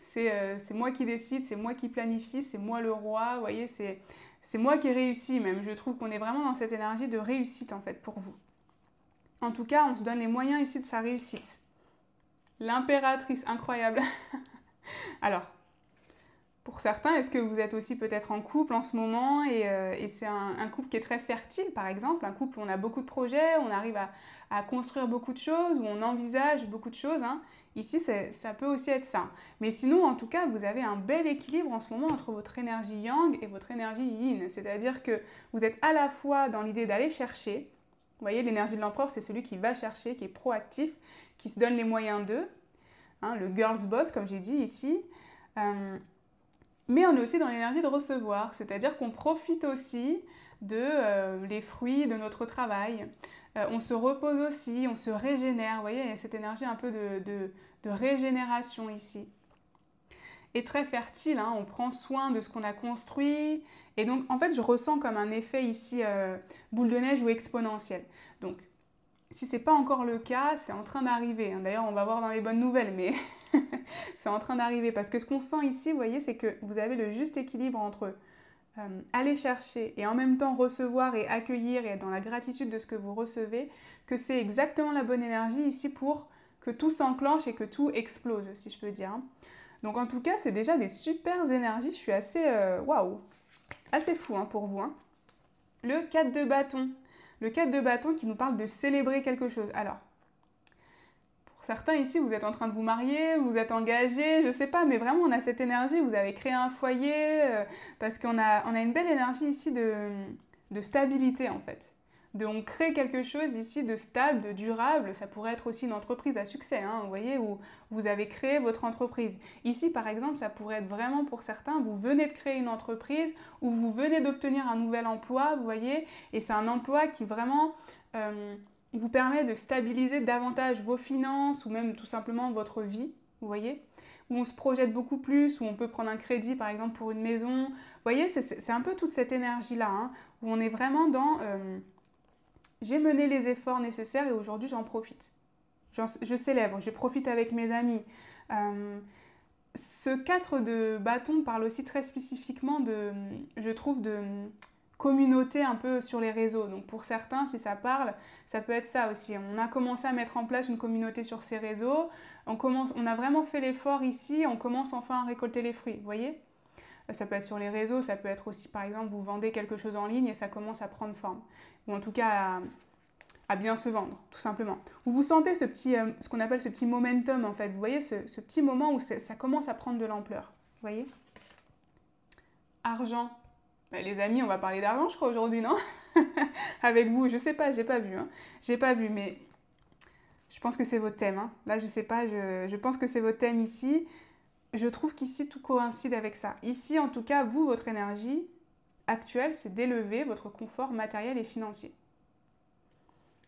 c'est moi qui décide, c'est moi qui planifie, c'est moi le roi. Vous voyez, c'est moi qui réussis même. Je trouve qu'on est vraiment dans cette énergie de réussite en fait pour vous. En tout cas, on se donne les moyens ici de sa réussite. L'impératrice, incroyable. Alors, pour certains, est-ce que vous êtes aussi peut-être en couple en ce moment et c'est un couple qui est très fertile, par exemple, un couple où on a beaucoup de projets, on arrive à construire beaucoup de choses, où on envisage beaucoup de choses. Ici, ça peut aussi être ça. Mais sinon, en tout cas, vous avez un bel équilibre en ce moment entre votre énergie yang et votre énergie yin. C'est-à-dire que vous êtes à la fois dans l'idée d'aller chercher. Vous voyez, l'énergie de l'empereur, c'est celui qui va chercher, qui est proactif, qui se donne les moyens d'eux. Le girl's boss, comme j'ai dit ici. Mais on est aussi dans l'énergie de recevoir, c'est-à-dire qu'on profite aussi les fruits de notre travail. On se repose aussi, on se régénère. Vous voyez, il y a cette énergie un peu de régénération ici. Et très fertile, on prend soin de ce qu'on a construit. Et donc, en fait, je ressens comme un effet ici boule de neige ou exponentiel. Donc, si ce n'est pas encore le cas, c'est en train d'arriver. D'ailleurs, on va voir dans les bonnes nouvelles, mais c'est en train d'arriver. Parce que ce qu'on sent ici, vous voyez, c'est que vous avez le juste équilibre entre aller chercher et en même temps recevoir et accueillir et être dans la gratitude de ce que vous recevez, que c'est exactement la bonne énergie ici pour que tout s'enclenche et que tout explose, si je peux dire. Donc en tout cas, c'est déjà des super énergies. Je suis assez, waouh, assez fou pour vous. Le 4 de bâton. Le 4 de bâton qui nous parle de célébrer quelque chose. Alors, pour certains ici, vous êtes en train de vous marier, vous êtes engagés, je ne sais pas, mais vraiment on a cette énergie, vous avez créé un foyer, parce qu'on a une belle énergie ici de stabilité en fait. On crée quelque chose ici de stable, de durable. Ça pourrait être aussi une entreprise à succès, vous voyez, où vous avez créé votre entreprise. Ici, par exemple, ça pourrait être vraiment pour certains, vous venez de créer une entreprise ou vous venez d'obtenir un nouvel emploi, vous voyez, et c'est un emploi qui vraiment vous permet de stabiliser davantage vos finances ou même tout simplement votre vie, vous voyez, où on se projette beaucoup plus, où on peut prendre un crédit, par exemple, pour une maison. Vous voyez, c'est un peu toute cette énergie-là, où on est vraiment dans... j'ai mené les efforts nécessaires et aujourd'hui j'en profite. je célèbre, je profite avec mes amis. Ce 4 de bâton parle aussi très spécifiquement je trouve, de communauté un peu sur les réseaux. Donc pour certains, si ça parle, ça peut être ça aussi. On a commencé à mettre en place une communauté sur ces réseaux. On a vraiment fait l'effort ici. On commence enfin à récolter les fruits. Vous voyez ? Ça peut être sur les réseaux, ça peut être aussi, par exemple, vous vendez quelque chose en ligne et ça commence à prendre forme. Ou en tout cas, à bien se vendre, tout simplement. Vous sentez ce qu'on appelle ce petit momentum, en fait. Vous voyez, ce petit moment où ça commence à prendre de l'ampleur. Vous voyez ? Argent. Les amis, on va parler d'argent, je crois, aujourd'hui, non? Avec vous, je sais pas, j'ai pas vu. Hein. J'ai pas vu, mais je pense que c'est votre thème. Hein. Là, je sais pas, je pense que c'est votre thème ici. Je trouve qu'ici, tout coïncide avec ça. Ici, en tout cas, vous, votre énergie actuelle, c'est d'élever votre confort matériel et financier.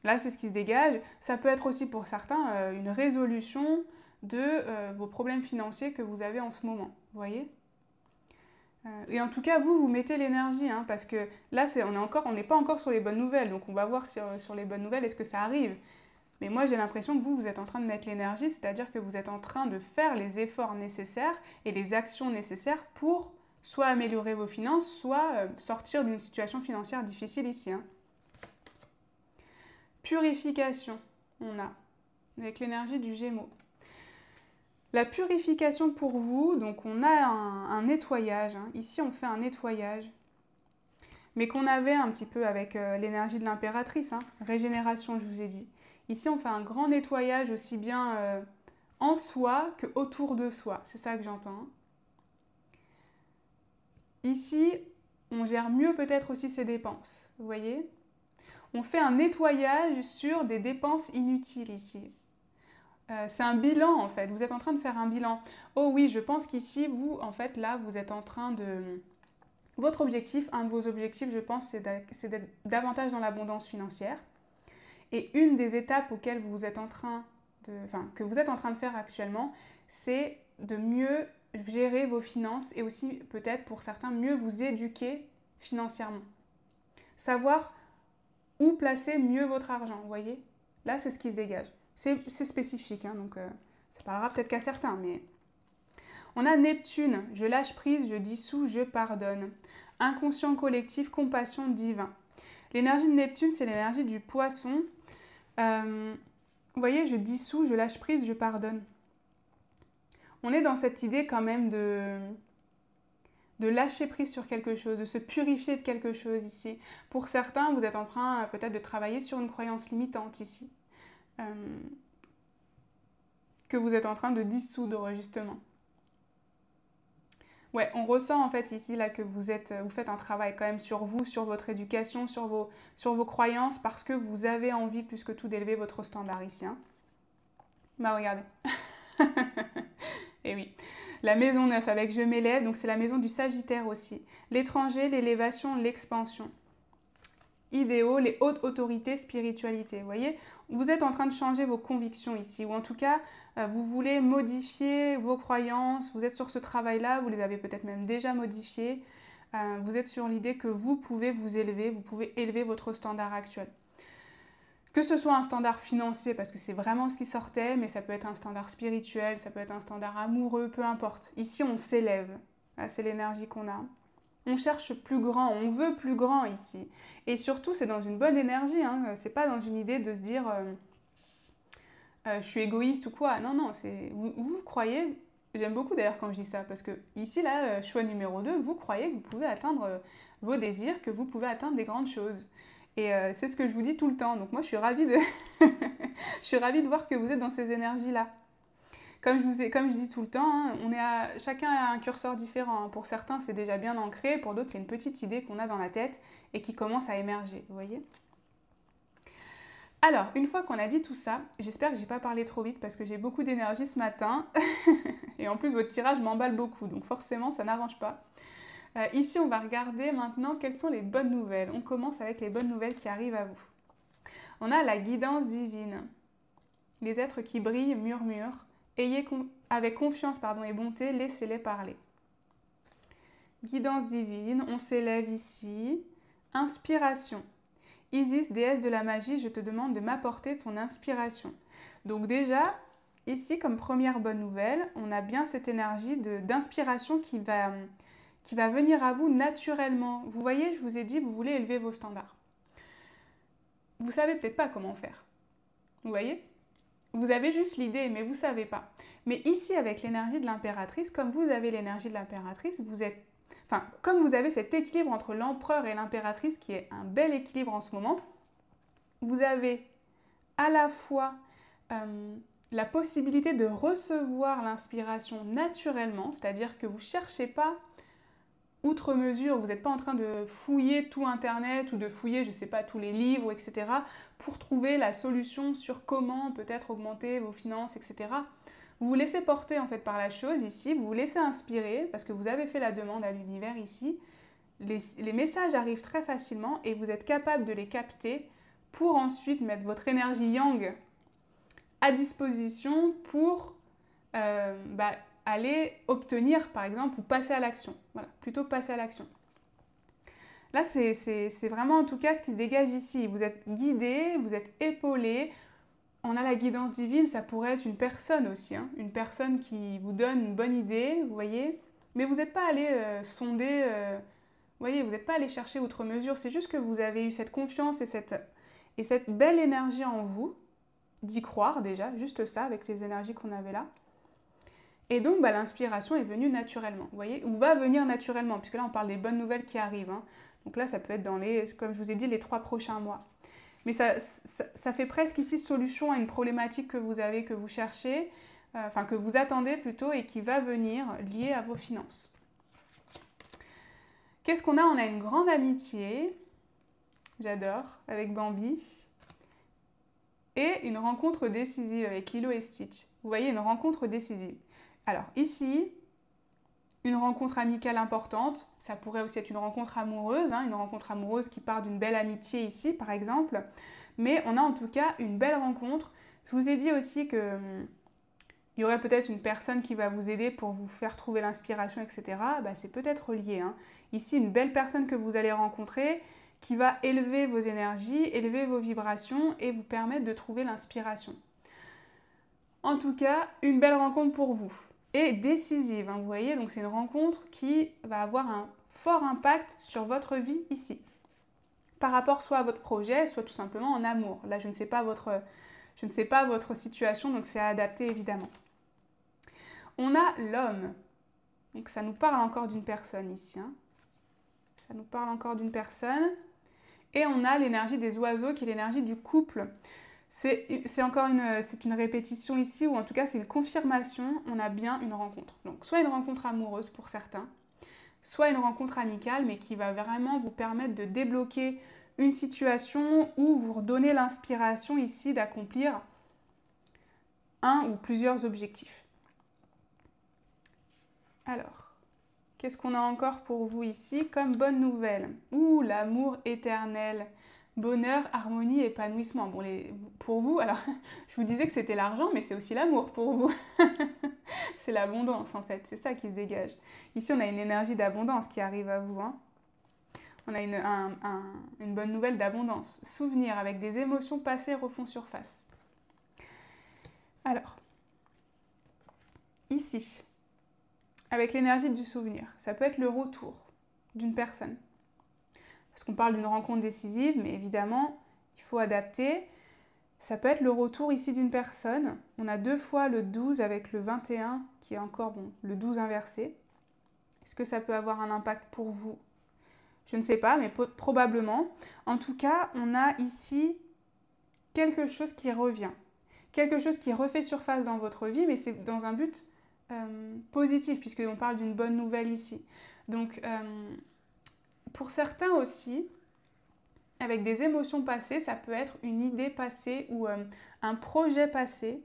Là, c'est ce qui se dégage. Ça peut être aussi pour certains une résolution de vos problèmes financiers que vous avez en ce moment. Vous voyez ? Et en tout cas, vous mettez l'énergie, hein, parce que là, on n'est pas encore sur les bonnes nouvelles. Donc, on va voir sur les bonnes nouvelles, est-ce que ça arrive ? Mais moi, j'ai l'impression que vous êtes en train de mettre l'énergie, c'est-à-dire que vous êtes en train de faire les efforts nécessaires et les actions nécessaires pour soit améliorer vos finances, soit sortir d'une situation financière difficile ici. Hein. Purification, on a, avec l'énergie du Gémeaux. La purification pour vous, donc on a un nettoyage. Hein. Ici, on fait un nettoyage, mais qu'on avait un petit peu avec l'énergie de l'impératrice. Hein. Régénération, je vous ai dit. Ici, on fait un grand nettoyage aussi bien en soi que autour de soi. C'est ça que j'entends. Ici, on gère mieux peut-être aussi ses dépenses. Vous voyez ? On fait un nettoyage sur des dépenses inutiles ici. C'est un bilan en fait. Vous êtes en train de faire un bilan. Oh oui, je pense qu'ici, vous, en fait, là, vous êtes en train de... Votre objectif, un de vos objectifs, je pense, c'est d'être davantage dans l'abondance financière. Et une des étapes auxquelles que vous êtes en train de faire actuellement, c'est de mieux gérer vos finances et aussi peut-être pour certains mieux vous éduquer financièrement. Savoir où placer mieux votre argent, vous voyez ? Là, c'est ce qui se dégage. C'est spécifique, hein, donc ça parlera peut-être qu'à certains, mais... On a Neptune, je lâche prise, je dissous, je pardonne. Inconscient collectif, compassion divin. L'énergie de Neptune, c'est l'énergie du poisson. Vous voyez, je dissous, je lâche prise, je pardonne. On est dans cette idée quand même de lâcher prise sur quelque chose, de se purifier de quelque chose ici. Pour certains, vous êtes en train peut-être de travailler sur une croyance limitante ici. Que vous êtes en train de dissoudre justement. Ouais, on ressent en fait ici là que vous faites un travail quand même sur vous, sur votre éducation, sur vos croyances, parce que vous avez envie plus que tout d'élever votre standard ici. Hein. Bah regardez. Et oui. La maison 9 avec je m'élève, donc c'est la maison du Sagittaire aussi. L'étranger, l'élévation, l'expansion. Idéaux, les hautes autorités, spiritualité. Vous voyez, vous êtes en train de changer vos convictions ici, ou en tout cas, vous voulez modifier vos croyances, vous êtes sur ce travail-là, vous les avez peut-être même déjà modifiées, vous êtes sur l'idée que vous pouvez vous élever, vous pouvez élever votre standard actuel. Que ce soit un standard financier, parce que c'est vraiment ce qui sortait, mais ça peut être un standard spirituel, ça peut être un standard amoureux, peu importe. Ici, on s'élève. C'est l'énergie qu'on a. On cherche plus grand, on veut plus grand ici. Et surtout, c'est dans une bonne énergie. Hein. C'est pas dans une idée de se dire je suis égoïste ou quoi. Non, non, vous croyez... J'aime beaucoup d'ailleurs quand je dis ça, parce que ici, là, choix numéro 2, vous croyez que vous pouvez atteindre vos désirs, que vous pouvez atteindre des grandes choses. Et c'est ce que je vous dis tout le temps. Donc moi, je suis ravie de, je suis ravie de voir que vous êtes dans ces énergies-là. Comme je dis tout le temps, hein, chacun a un curseur différent. Hein. Pour certains, c'est déjà bien ancré. Pour d'autres, c'est une petite idée qu'on a dans la tête et qui commence à émerger. Vous voyez ? Alors, une fois qu'on a dit tout ça, j'espère que je n'ai pas parlé trop vite parce que j'ai beaucoup d'énergie ce matin. Et en plus, votre tirage m'emballe beaucoup. Donc forcément, ça n'arrange pas. Ici, on va regarder maintenant quelles sont les bonnes nouvelles. On commence avec les bonnes nouvelles qui arrivent à vous. On a la guidance divine. Les êtres qui brillent murmurent. Avec confiance et bonté, laissez-les parler. Guidance divine, on s'élève ici. Inspiration. Isis, déesse de la magie, je te demande de m'apporter ton inspiration. Donc déjà, ici, comme première bonne nouvelle, on a bien cette énergie d'inspiration qui va venir à vous naturellement. Vous voyez, je vous ai dit, vous voulez élever vos standards. Vous ne savez peut-être pas comment faire. Vous voyez? Vous avez juste l'idée, mais vous ne savez pas. Mais ici, avec l'énergie de l'impératrice, comme vous avez l'énergie de l'impératrice, comme vous avez cet équilibre entre l'empereur et l'impératrice, qui est un bel équilibre en ce moment, vous avez à la fois la possibilité de recevoir l'inspiration naturellement, c'est-à-dire que vous ne cherchez pas outre mesure, vous n'êtes pas en train de fouiller tout Internet ou de fouiller, je ne sais pas, tous les livres, etc., pour trouver la solution sur comment peut-être augmenter vos finances, etc. Vous vous laissez porter en fait par la chose ici, vous vous laissez inspirer parce que vous avez fait la demande à l'univers ici. Les messages arrivent très facilement et vous êtes capable de les capter pour ensuite mettre votre énergie yang à disposition pour aller obtenir, par exemple, ou passer à l'action. Voilà, plutôt passer à l'action. Là, c'est vraiment en tout cas ce qui se dégage ici. Vous êtes guidé, vous êtes épaulé. On a la guidance divine, ça pourrait être une personne aussi, hein, une personne qui vous donne une bonne idée, vous voyez. Mais vous n'êtes pas allé sonder, vous voyez, vous n'êtes pas allé chercher outre mesure. C'est juste que vous avez eu cette confiance et cette belle énergie en vous, d'y croire déjà, juste ça, avec les énergies qu'on avait là. Et donc, l'inspiration est venue naturellement, vous voyez, ou va venir naturellement, puisque là, on parle des bonnes nouvelles qui arrivent. Hein. Donc là, ça peut être dans comme je vous ai dit, les 3 prochains mois. Mais ça fait presque ici solution à une problématique que vous avez, que vous cherchez, que vous attendez plutôt, et qui va venir liée à vos finances. Qu'est-ce qu'on a? On a une grande amitié, j'adore, avec Bambi, et une rencontre décisive avec Lilo et Stitch. Vous voyez, une rencontre décisive. Alors ici, une rencontre amicale importante, ça pourrait aussi être une rencontre amoureuse, hein, une rencontre amoureuse qui part d'une belle amitié ici par exemple, mais on a en tout cas une belle rencontre. Je vous ai dit aussi qu'il y aurait peut-être une personne qui va vous aider pour vous faire trouver l'inspiration, etc. C'est peut-être lié. Hein. Ici, une belle personne que vous allez rencontrer qui va élever vos énergies, élever vos vibrations et vous permettre de trouver l'inspiration. En tout cas, une belle rencontre pour vous. Et décisive, hein, vous voyez, donc c'est une rencontre qui va avoir un fort impact sur votre vie ici, par rapport soit à votre projet, soit tout simplement en amour. Là, je ne sais pas votre situation, donc c'est à adapter évidemment. On a l'homme, donc ça nous parle encore d'une personne ici, hein. Ça nous parle encore d'une personne, et on a l'énergie des oiseaux qui est l'énergie du couple. C'est une répétition ici, ou en tout cas c'est une confirmation, on a bien une rencontre. Donc soit une rencontre amoureuse pour certains, soit une rencontre amicale, mais qui va vraiment vous permettre de débloquer une situation ou vous redonner l'inspiration ici d'accomplir un ou plusieurs objectifs. Alors, qu'est-ce qu'on a encore pour vous ici comme bonne nouvelle? Ouh, l'amour éternel. Bonheur, harmonie, épanouissement. Bon, pour vous, alors, je vous disais que c'était l'argent, mais c'est aussi l'amour pour vous. C'est l'abondance, en fait. C'est ça qui se dégage. Ici, on a une énergie d'abondance qui arrive à vous. Hein. On a une bonne nouvelle d'abondance. Souvenir avec des émotions passées refont surface. Alors, ici, avec l'énergie du souvenir, ça peut être le retour d'une personne. Parce qu'on parle d'une rencontre décisive, mais évidemment, il faut adapter. Ça peut être le retour ici d'une personne. On a 2 fois le 12 avec le 21, qui est encore le 12 inversé. Est-ce que ça peut avoir un impact pour vous? Je ne sais pas, mais probablement. En tout cas, on a ici quelque chose qui revient. Quelque chose qui refait surface dans votre vie, mais c'est dans un but positif, puisqu'on parle d'une bonne nouvelle ici. Donc, pour certains aussi, avec des émotions passées, ça peut être une idée passée ou un projet passé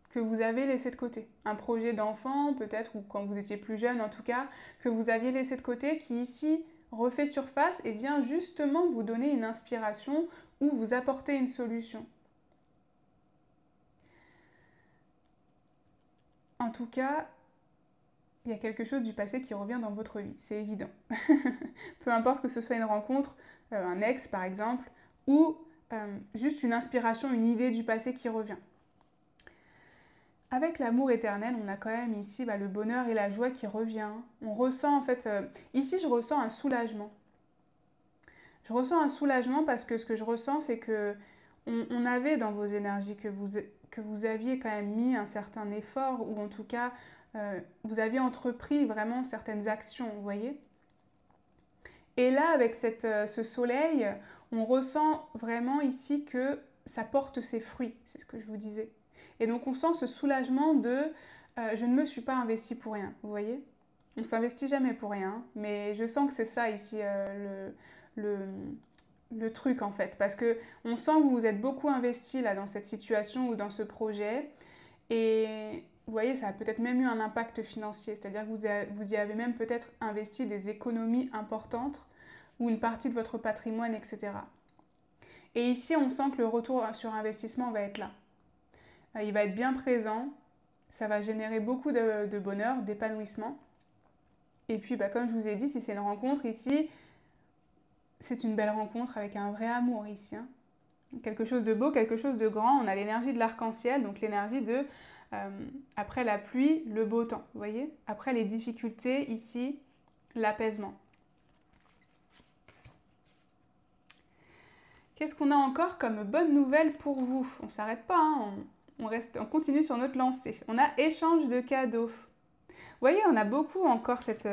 que vous avez laissé de côté. Un projet d'enfant peut-être, ou quand vous étiez plus jeune en tout cas, que vous aviez laissé de côté, qui ici refait surface et vient justement vous donner une inspiration ou vous apporter une solution. En tout cas, il y a quelque chose du passé qui revient dans votre vie, c'est évident. Peu importe que ce soit une rencontre, un ex par exemple, ou juste une inspiration, une idée du passé qui revient. Avec l'amour éternel, on a quand même ici le bonheur et la joie qui revient. On ressent en fait, ici je ressens un soulagement. Je ressens un soulagement parce que ce que je ressens, c'est que on avait dans vos énergies que vous aviez quand même mis un certain effort, ou en tout cas, vous aviez entrepris vraiment certaines actions, vous voyez. Et là, avec ce soleil, on ressent vraiment ici que ça porte ses fruits, c'est ce que je vous disais. Et donc on sent ce soulagement de je ne me suis pas investi pour rien, vous voyez. On ne s'investit jamais pour rien, mais je sens que c'est ça ici le truc en fait. Parce que on sent que vous vous êtes beaucoup investi là dans cette situation ou dans ce projet. Et vous voyez, ça a peut-être même eu un impact financier. C'est-à-dire que vous y avez même peut-être investi des économies importantes ou une partie de votre patrimoine, etc. Et ici, on sent que le retour sur investissement va être là. Il va être bien présent, ça va générer beaucoup de bonheur, d'épanouissement. Et puis, comme je vous ai dit, si c'est une rencontre ici, c'est une belle rencontre avec un vrai amour ici. Hein. Quelque chose de beau, quelque chose de grand. On a l'énergie de l'arc-en-ciel, donc l'énergie de, après la pluie, le beau temps. Vous voyez? Après les difficultés, ici, l'apaisement. Qu'est-ce qu'on a encore comme bonne nouvelle pour vous? On ne s'arrête pas, hein, on continue sur notre lancée. On a échange de cadeaux. Vous voyez, on a beaucoup encore cette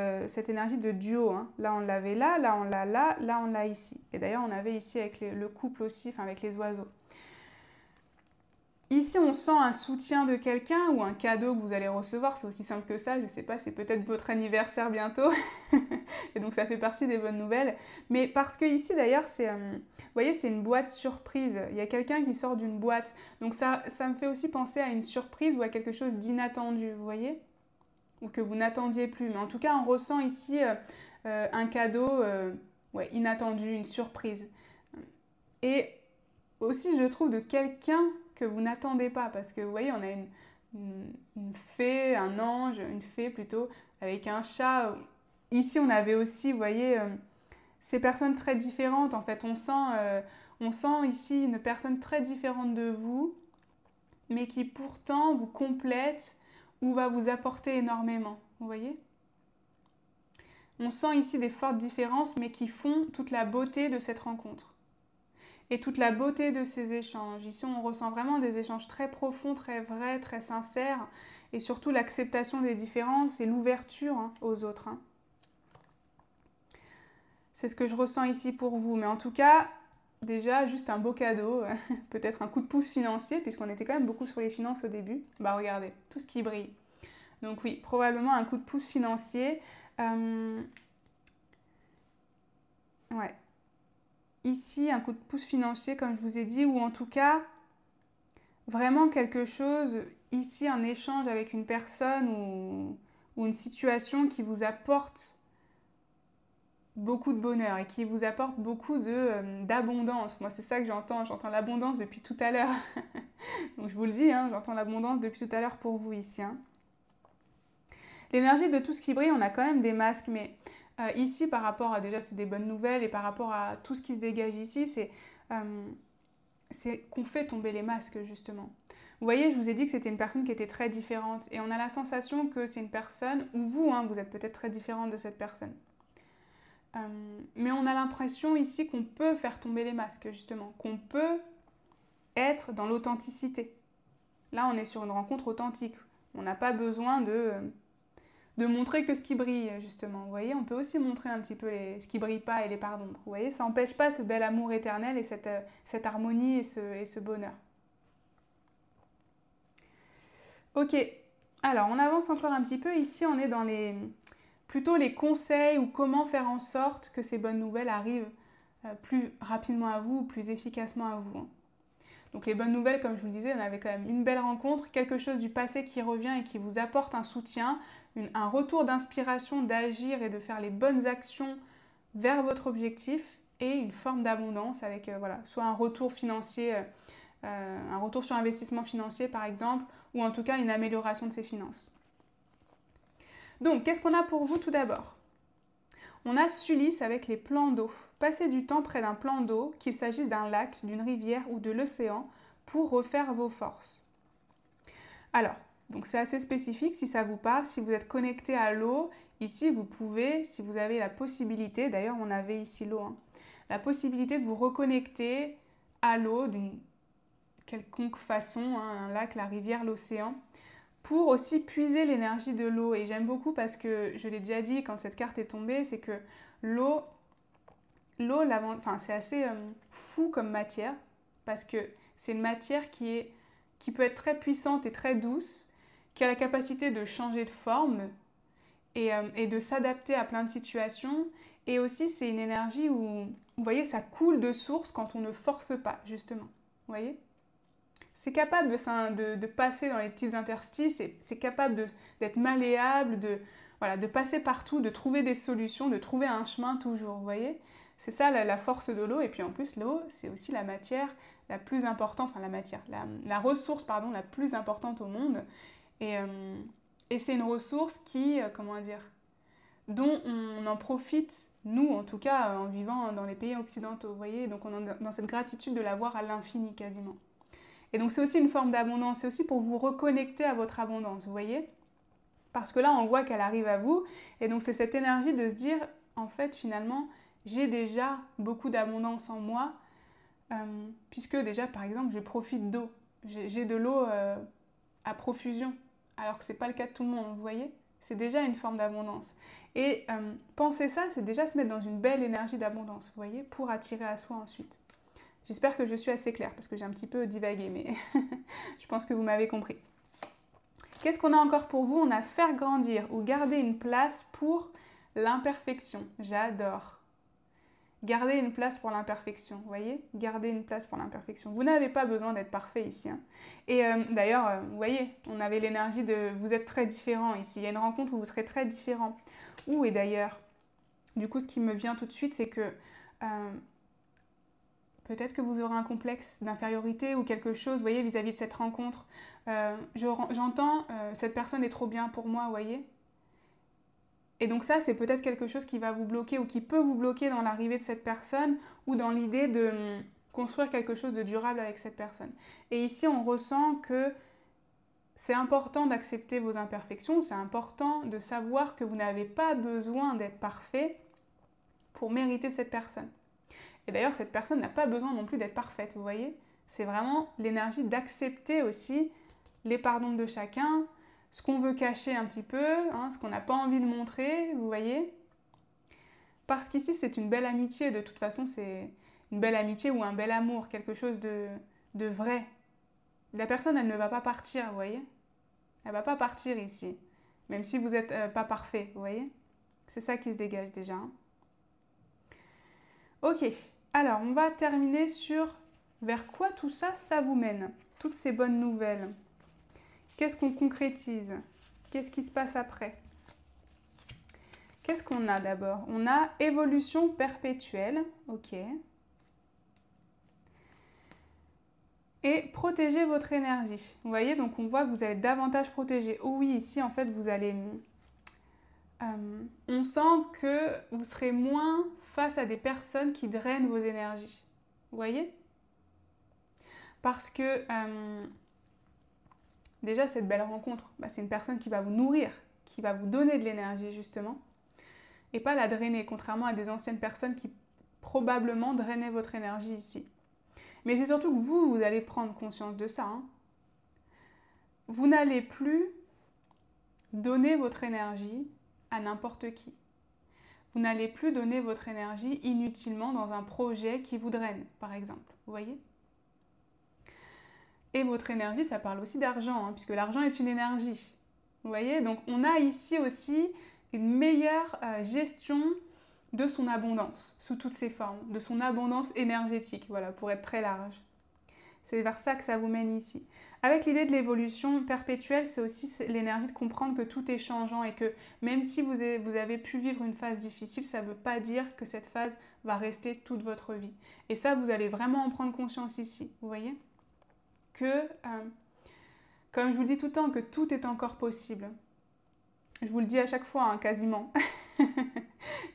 énergie de duo. Hein. Là, on l'avait là on l'a là on l'a ici. Et d'ailleurs, on avait ici avec le couple aussi, enfin avec les oiseaux. Ici, on sent un soutien de quelqu'un ou un cadeau que vous allez recevoir. C'est aussi simple que ça, je ne sais pas, c'est peut-être votre anniversaire bientôt. Et donc, ça fait partie des bonnes nouvelles. Mais parce que ici, d'ailleurs, vous voyez, c'est une boîte surprise. Il y a quelqu'un qui sort d'une boîte. Donc, ça me fait aussi penser à une surprise ou à quelque chose d'inattendu, vous voyez? Ou que vous n'attendiez plus. Mais en tout cas, on ressent ici un cadeau inattendu, une surprise. Et aussi, je trouve, de quelqu'un que vous n'attendez pas. Parce que vous voyez, on a une fée, un ange, une fée plutôt, avec un chat. Ici, on avait aussi, vous voyez, ces personnes très différentes. En fait, on sent ici une personne très différente de vous, mais qui pourtant vous complète ou va vous apporter énormément. Vous voyez ? On sent ici des fortes différences, mais qui font toute la beauté de cette rencontre. Et toute la beauté de ces échanges. Ici, on ressent vraiment des échanges très profonds, très vrais, très sincères. Et surtout l'acceptation des différences et l'ouverture aux autres. Hein. C'est ce que je ressens ici pour vous. Mais en tout cas, déjà, juste un beau cadeau. Peut-être un coup de pouce financier, puisqu'on était quand même beaucoup sur les finances au début. Bah regardez, tout ce qui brille. Donc oui, probablement un coup de pouce financier. Ouais. Ici, un coup de pouce financier, comme je vous ai dit, ou en tout cas, vraiment quelque chose, ici, un échange avec une personne ou une situation qui vous apporte beaucoup de bonheur et qui vous apporte beaucoup d'abondance. Moi, c'est ça que j'entends. J'entends l'abondance depuis tout à l'heure. Donc, je vous le dis, hein, j'entends l'abondance depuis tout à l'heure pour vous ici. Hein. L'énergie de tout ce qui brille, on a quand même des masques, mais ici, par rapport à, déjà, c'est des bonnes nouvelles, et par rapport à tout ce qui se dégage ici, c'est qu'on fait tomber les masques, justement. Vous voyez, je vous ai dit que c'était une personne qui était très différente, et on a la sensation que c'est une personne, ou vous, hein, vous êtes peut-être très différente de cette personne. Mais on a l'impression ici qu'on peut faire tomber les masques, justement, qu'on peut être dans l'authenticité. Là, on est sur une rencontre authentique. On n'a pas besoin de montrer que ce qui brille, justement. Vous voyez, on peut aussi montrer un petit peu ce qui brille pas et les parts d'ombre. Vous voyez, ça n'empêche pas ce bel amour éternel et cette harmonie et ce bonheur. Ok, alors on avance encore un petit peu. Ici, on est dans plutôt les conseils ou comment faire en sorte que ces bonnes nouvelles arrivent plus rapidement à vous ou plus efficacement à vous. Donc les bonnes nouvelles, comme je vous le disais, on avait quand même une belle rencontre, quelque chose du passé qui revient et qui vous apporte un soutien, un retour d'inspiration d'agir et de faire les bonnes actions vers votre objectif et une forme d'abondance avec soit un retour financier, un retour sur investissement financier par exemple, ou en tout cas une amélioration de ses finances. Donc, qu'est-ce qu'on a pour vous tout d'abord ? On a Sulis avec les plans d'eau. Passez du temps près d'un plan d'eau, qu'il s'agisse d'un lac, d'une rivière ou de l'océan, pour refaire vos forces. Alors, donc c'est assez spécifique si ça vous parle. Si vous êtes connecté à l'eau, ici vous pouvez, si vous avez la possibilité, d'ailleurs on avait ici l'eau, hein, la possibilité de vous reconnecter à l'eau d'une quelconque façon, hein, un lac, la rivière, l'océan, pour aussi puiser l'énergie de l'eau. Et j'aime beaucoup parce que, je l'ai déjà dit quand cette carte est tombée, c'est que l'eau, c'est assez fou comme matière, parce que c'est une matière qui peut être très puissante et très douce, qui a la capacité de changer de forme et de s'adapter à plein de situations. Et aussi, c'est une énergie où, vous voyez, ça coule de source quand on ne force pas, justement. Vous voyez ? C'est capable de passer dans les petits interstices, c'est capable d'être malléable, de passer partout, de trouver des solutions, de trouver un chemin toujours, vous voyez ? C'est ça la force de l'eau. Et puis en plus, l'eau, c'est aussi la matière la plus importante, enfin la ressource, pardon, la plus importante au monde. Et c'est une ressource qui, dont on en profite, nous en tout cas, en vivant dans les pays occidentaux, vous voyez ? Donc on est dans cette gratitude de l'avoir à l'infini quasiment. Et donc c'est aussi une forme d'abondance, c'est aussi pour vous reconnecter à votre abondance, vous voyez ? Parce que là, on voit qu'elle arrive à vous, et donc c'est cette énergie de se dire, en fait, finalement, j'ai déjà beaucoup d'abondance en moi, puisque déjà, par exemple, je profite d'eau. J'ai de l'eau à profusion, alors que ce n'est pas le cas de tout le monde, vous voyez ? C'est déjà une forme d'abondance. Et penser ça, c'est déjà se mettre dans une belle énergie d'abondance, vous voyez, pour attirer à soi ensuite. J'espère que je suis assez claire, parce que j'ai un petit peu divagué, mais je pense que vous m'avez compris. Qu'est-ce qu'on a encore pour vous ? On a faire grandir ou garder une place pour l'imperfection. J'adore. Garder une place pour l'imperfection, vous voyez ? Garder une place pour l'imperfection. Vous n'avez pas besoin d'être parfait ici. Hein. Et d'ailleurs, vous voyez, on avait l'énergie de vous êtes très différent ici. Il y a une rencontre où vous serez très différent. Et d'ailleurs, du coup, ce qui me vient tout de suite, c'est que peut-être que vous aurez un complexe d'infériorité ou quelque chose, vous voyez, vis-à-vis de cette rencontre. J'entends, cette personne est trop bien pour moi, vous voyez ? Et donc ça, c'est peut-être quelque chose qui va vous bloquer ou qui peut vous bloquer dans l'arrivée de cette personne ou dans l'idée de construire quelque chose de durable avec cette personne. Et ici, on ressent que c'est important d'accepter vos imperfections, c'est important de savoir que vous n'avez pas besoin d'être parfait pour mériter cette personne. Et d'ailleurs, cette personne n'a pas besoin non plus d'être parfaite, vous voyez ? C'est vraiment l'énergie d'accepter aussi les pardons de chacun, ce qu'on veut cacher un petit peu, hein, ce qu'on n'a pas envie de montrer, vous voyez ? Parce qu'ici, c'est une belle amitié, de toute façon, c'est une belle amitié ou un bel amour, quelque chose de vrai. La personne, elle ne va pas partir, vous voyez ? Elle ne va pas partir ici, même si vous n'êtes pas parfait, vous voyez ? C'est ça qui se dégage déjà. Hein. Ok, alors on va terminer sur vers quoi tout ça, ça vous mène. Toutes ces bonnes nouvelles. Qu'est-ce qu'on concrétise? Qu'est-ce qui se passe après? Qu'est-ce qu'on a d'abord? On a évolution perpétuelle, ok. Et protéger votre énergie. Vous voyez, donc on voit que vous allez davantage protéger. Oh oui, ici en fait vous allez... on sent que vous serez moins face à des personnes qui drainent vos énergies. Vous voyez? Parce que déjà cette belle rencontre, c'est une personne qui va vous nourrir, qui va vous donner de l'énergie justement, et pas la drainer, contrairement à des anciennes personnes qui probablement drainaient votre énergie ici. Mais c'est surtout que vous allez prendre conscience de ça. Hein. Vous n'allez plus donner votre énergie à n'importe qui. Vous n'allez plus donner votre énergie inutilement dans un projet qui vous draine, par exemple. Vous voyez ? Et votre énergie, ça parle aussi d'argent, hein, puisque l'argent est une énergie. Vous voyez ? Donc on a ici aussi une meilleure gestion de son abondance, sous toutes ses formes, de son abondance énergétique, voilà, pour être très large. C'est vers ça que ça vous mène ici. Avec l'idée de l'évolution perpétuelle, c'est aussi l'énergie de comprendre que tout est changeant et que même si vous avez pu vivre une phase difficile, ça ne veut pas dire que cette phase va rester toute votre vie. Et ça, vous allez vraiment en prendre conscience ici, vous voyez ? Que, comme je vous le dis tout le temps, que tout est encore possible. Je vous le dis à chaque fois, hein, quasiment.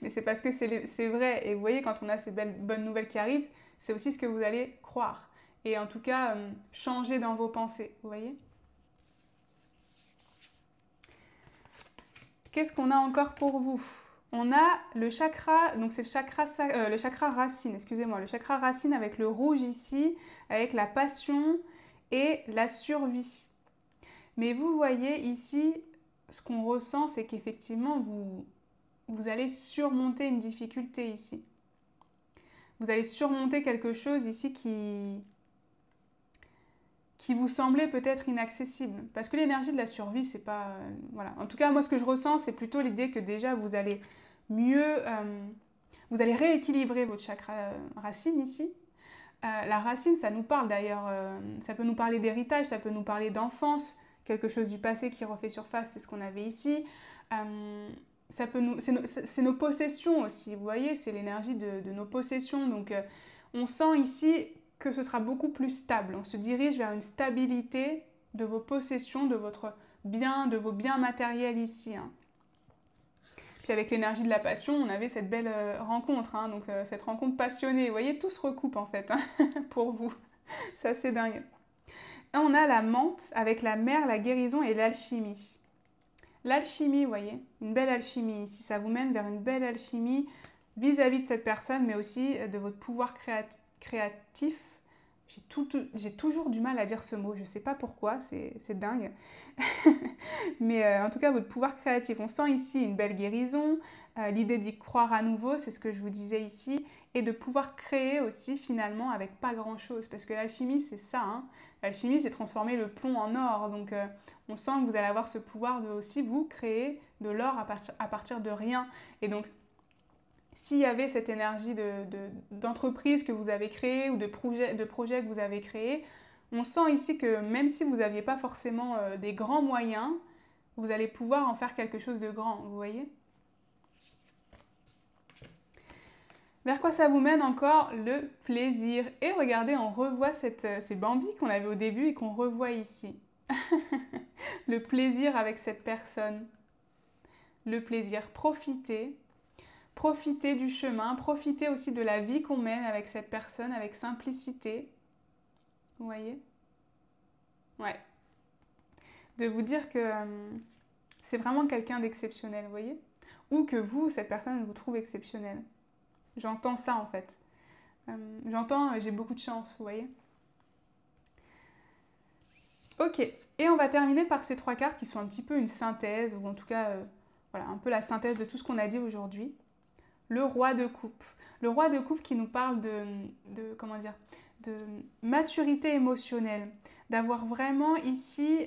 mais c'est parce que c'est vrai. Et vous voyez, quand on a ces bonnes nouvelles qui arrivent, c'est aussi ce que vous allez croire. Et en tout cas, changer dans vos pensées, vous voyez. Qu'est-ce qu'on a encore pour vous? On a le chakra, donc c'est le chakra racine, excusez-moi, le chakra racine avec le rouge ici, avec la passion et la survie. Mais vous voyez ici, ce qu'on ressent, c'est qu'effectivement, vous allez surmonter une difficulté ici. Vous allez surmonter quelque chose ici qui vous semblait peut-être inaccessible. Parce que l'énergie de la survie, c'est pas... voilà. En tout cas, moi, ce que je ressens, c'est plutôt l'idée que déjà, vous allez mieux... vous allez rééquilibrer votre chakra racine ici. La racine, ça nous parle d'ailleurs... ça peut nous parler d'héritage, ça peut nous parler d'enfance, quelque chose du passé qui refait surface, c'est ce qu'on avait ici. C'est nos possessions aussi, vous voyez, c'est l'énergie de nos possessions. Donc, on sent ici que ce sera beaucoup plus stable. On se dirige vers une stabilité de vos possessions, de votre bien, de vos biens matériels ici. Hein. Puis avec l'énergie de la passion, on avait cette belle rencontre, hein, donc cette rencontre passionnée. Vous voyez, tout se recoupe en fait hein, pour vous. C'est assez dingue. Et on a la menthe avec la mer, la guérison et l'alchimie. L'alchimie, vous voyez, une belle alchimie ici. Ça vous mène vers une belle alchimie vis-à-vis de cette personne, mais aussi de votre pouvoir créatif. J'ai toujours du mal à dire ce mot, je ne sais pas pourquoi, c'est dingue. Mais en tout cas, votre pouvoir créatif. On sent ici une belle guérison, l'idée d'y croire à nouveau, c'est ce que je vous disais ici, et de pouvoir créer aussi finalement avec pas grand-chose. Parce que l'alchimie, c'est ça. Hein. L'alchimie, c'est transformer le plomb en or. Donc on sent que vous allez avoir ce pouvoir de aussi vous créer de l'or à partir de rien. Et donc, s'il y avait cette énergie d'entreprise que vous avez créée ou de projet que vous avez créé, on sent ici que même si vous n'aviez pas forcément des grands moyens, vous allez pouvoir en faire quelque chose de grand, vous voyez? Vers quoi ça vous mène encore? Le plaisir. Et regardez, on revoit ces bambis qu'on avait au début et qu'on revoit ici. Le plaisir avec cette personne. Le plaisir. Profitez du chemin, profitez aussi de la vie qu'on mène avec cette personne, avec simplicité. Vous voyez? Ouais. De vous dire que c'est vraiment quelqu'un d'exceptionnel, vous voyez? Ou que vous, cette personne, vous trouve exceptionnel. J'entends ça en fait. J'entends, j'ai beaucoup de chance, vous voyez? Ok, et on va terminer par ces 3 cartes qui sont un petit peu une synthèse, ou en tout cas, voilà, un peu la synthèse de tout ce qu'on a dit aujourd'hui. Le roi de coupe. Le roi de coupe qui nous parle comment dire, de maturité émotionnelle, d'avoir vraiment ici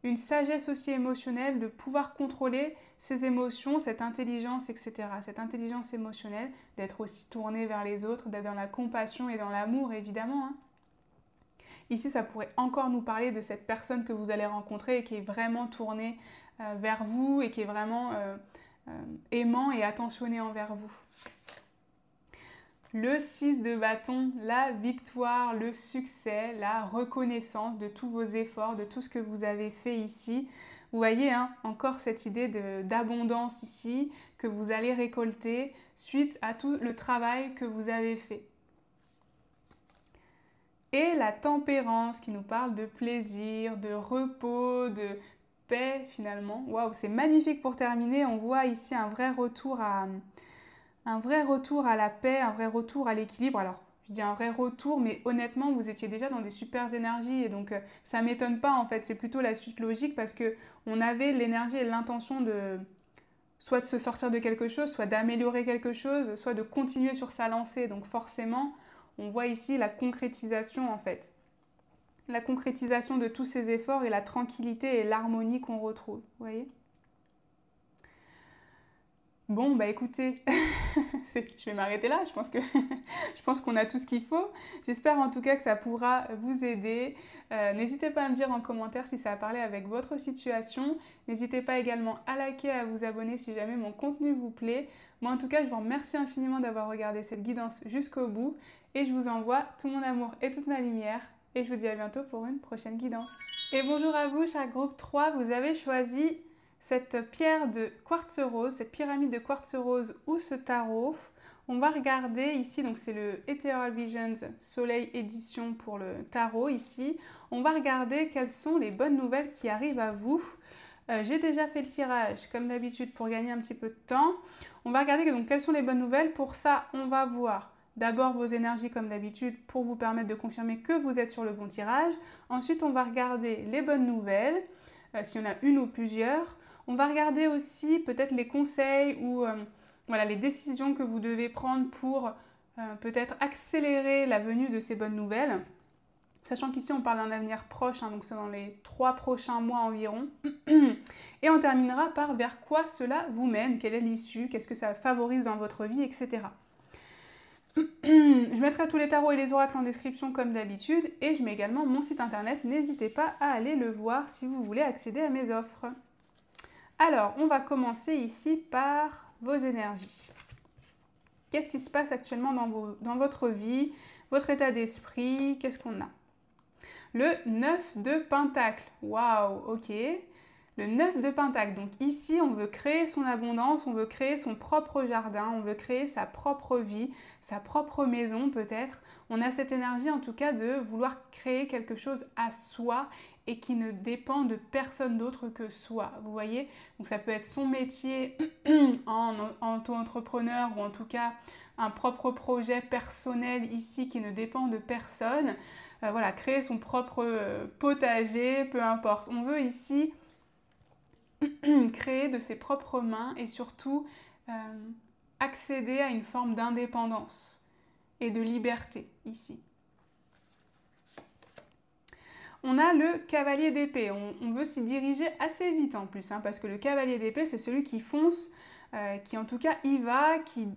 une sagesse aussi émotionnelle, de pouvoir contrôler ses émotions, cette intelligence, etc. Cette intelligence émotionnelle, d'être aussi tourné vers les autres, d'être dans la compassion et dans l'amour, évidemment. Hein. Ici, ça pourrait encore nous parler de cette personne que vous allez rencontrer et qui est vraiment tournée vers vous et qui est vraiment... aimant et attentionné envers vous. Le 6 de bâton, la victoire, le succès, la reconnaissance de tous vos efforts, de tout ce que vous avez fait ici. Vous voyez, hein, encore cette idée d'abondance ici que vous allez récolter suite à tout le travail que vous avez fait. Et la tempérance qui nous parle de plaisir, de repos, de paix finalement. Waouh, c'est magnifique pour terminer. On voit ici un vrai retour à la paix, un vrai retour à l'équilibre. Alors, je dis un vrai retour, mais honnêtement, vous étiez déjà dans des super énergies et donc ça ne m'étonne pas en fait. C'est plutôt la suite logique parce qu'on avait l'énergie et l'intention de soit de se sortir de quelque chose, soit d'améliorer quelque chose, soit de continuer sur sa lancée. Donc forcément, on voit ici la concrétisation en fait. La concrétisation de tous ces efforts et la tranquillité et l'harmonie qu'on retrouve, vous voyez? Bon, bah écoutez, je vais m'arrêter là, je pense qu'on a tout ce qu'il faut. J'espère en tout cas que ça pourra vous aider. N'hésitez pas à me dire en commentaire si ça a parlé avec votre situation. N'hésitez pas également à liker, à vous abonner si jamais mon contenu vous plaît. Moi en tout cas, je vous remercie infiniment d'avoir regardé cette guidance jusqu'au bout et je vous envoie tout mon amour et toute ma lumière. Et je vous dis à bientôt pour une prochaine guidance. Et bonjour à vous, cher groupe 3, vous avez choisi cette pierre de quartz rose, cette pyramide de quartz rose ou ce tarot. On va regarder ici, donc c'est le Ethereal Visions Soleil Édition pour le tarot ici. On va regarder quelles sont les bonnes nouvelles qui arrivent à vous. J'ai déjà fait le tirage comme d'habitude pour gagner un petit peu de temps. On va regarder donc quelles sont les bonnes nouvelles. Pour ça, on va voir d'abord vos énergies comme d'habitude pour vous permettre de confirmer que vous êtes sur le bon tirage. Ensuite, on va regarder les bonnes nouvelles, s'il y en a une ou plusieurs. On va regarder aussi peut-être les conseils ou voilà, les décisions que vous devez prendre pour peut-être accélérer la venue de ces bonnes nouvelles. Sachant qu'ici, on parle d'un avenir proche, hein, donc c'est dans les 3 prochains mois environ. Et on terminera par vers quoi cela vous mène, quelle est l'issue, qu'est-ce que ça favorise dans votre vie, etc. Je mettrai tous les tarots et les oracles en description comme d'habitude. Et je mets également mon site internet. N'hésitez pas à aller le voir si vous voulez accéder à mes offres. Alors, on va commencer ici par vos énergies. Qu'est-ce qui se passe actuellement dans votre vie, votre état d'esprit? Qu'est-ce qu'on a? Le 9 de Pentacle. Waouh, ok. Le 9 de Pentacle. Donc ici, on veut créer son abondance, on veut créer son propre jardin, on veut créer sa propre vie, sa propre maison peut-être. On a cette énergie en tout cas de vouloir créer quelque chose à soi et qui ne dépend de personne d'autre que soi. Vous voyez? Donc ça peut être son métier en auto-entrepreneur ou en tout cas un propre projet personnel ici qui ne dépend de personne. Voilà, créer son propre potager, peu importe. On veut ici créer de ses propres mains et surtout accéder à une forme d'indépendance et de liberté ici. On a le cavalier d'épée. On veut s'y diriger assez vite en plus, hein, parce que le cavalier d'épée, c'est celui qui fonce, qui en tout cas y va, qui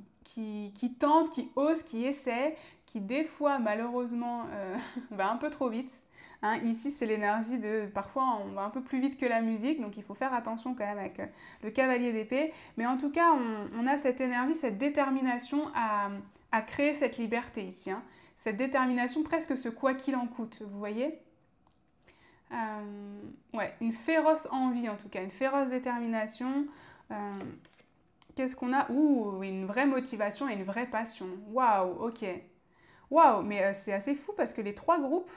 tente, qui ose, qui essaie, qui des fois malheureusement va un peu trop vite. Hein, ici, c'est l'énergie de... Parfois, on va un peu plus vite que la musique, donc il faut faire attention quand même avec le cavalier d'épée. Mais en tout cas, on a cette énergie, cette détermination à créer cette liberté ici. Hein. Cette détermination, presque ce quoi qu'il en coûte, vous voyez? Ouais, une féroce envie en tout cas, une féroce détermination. Qu'est-ce qu'on a? Ouh, une vraie motivation et une vraie passion. Waouh, ok. Waouh, mais c'est assez fou parce que les 3 groupes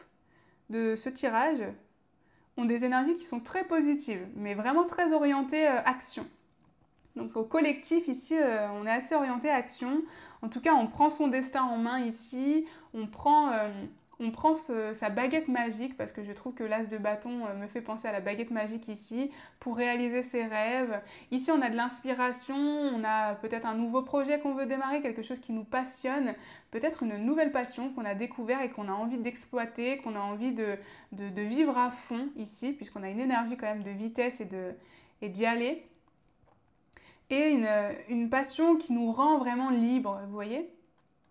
de ce tirage ont des énergies qui sont très positives, mais vraiment très orientées action. Donc au collectif ici, on est assez orienté action. En tout cas, on prend son destin en main ici, on prend sa baguette magique, parce que je trouve que l'as de bâton me fait penser à la baguette magique ici, pour réaliser ses rêves. Ici, on a de l'inspiration, on a peut-être un nouveau projet qu'on veut démarrer, quelque chose qui nous passionne, peut-être une nouvelle passion qu'on a découvert et qu'on a envie d'exploiter, qu'on a envie de vivre à fond ici, puisqu'on a une énergie quand même de vitesse et d'y aller. Et une passion qui nous rend vraiment libre, vous voyez?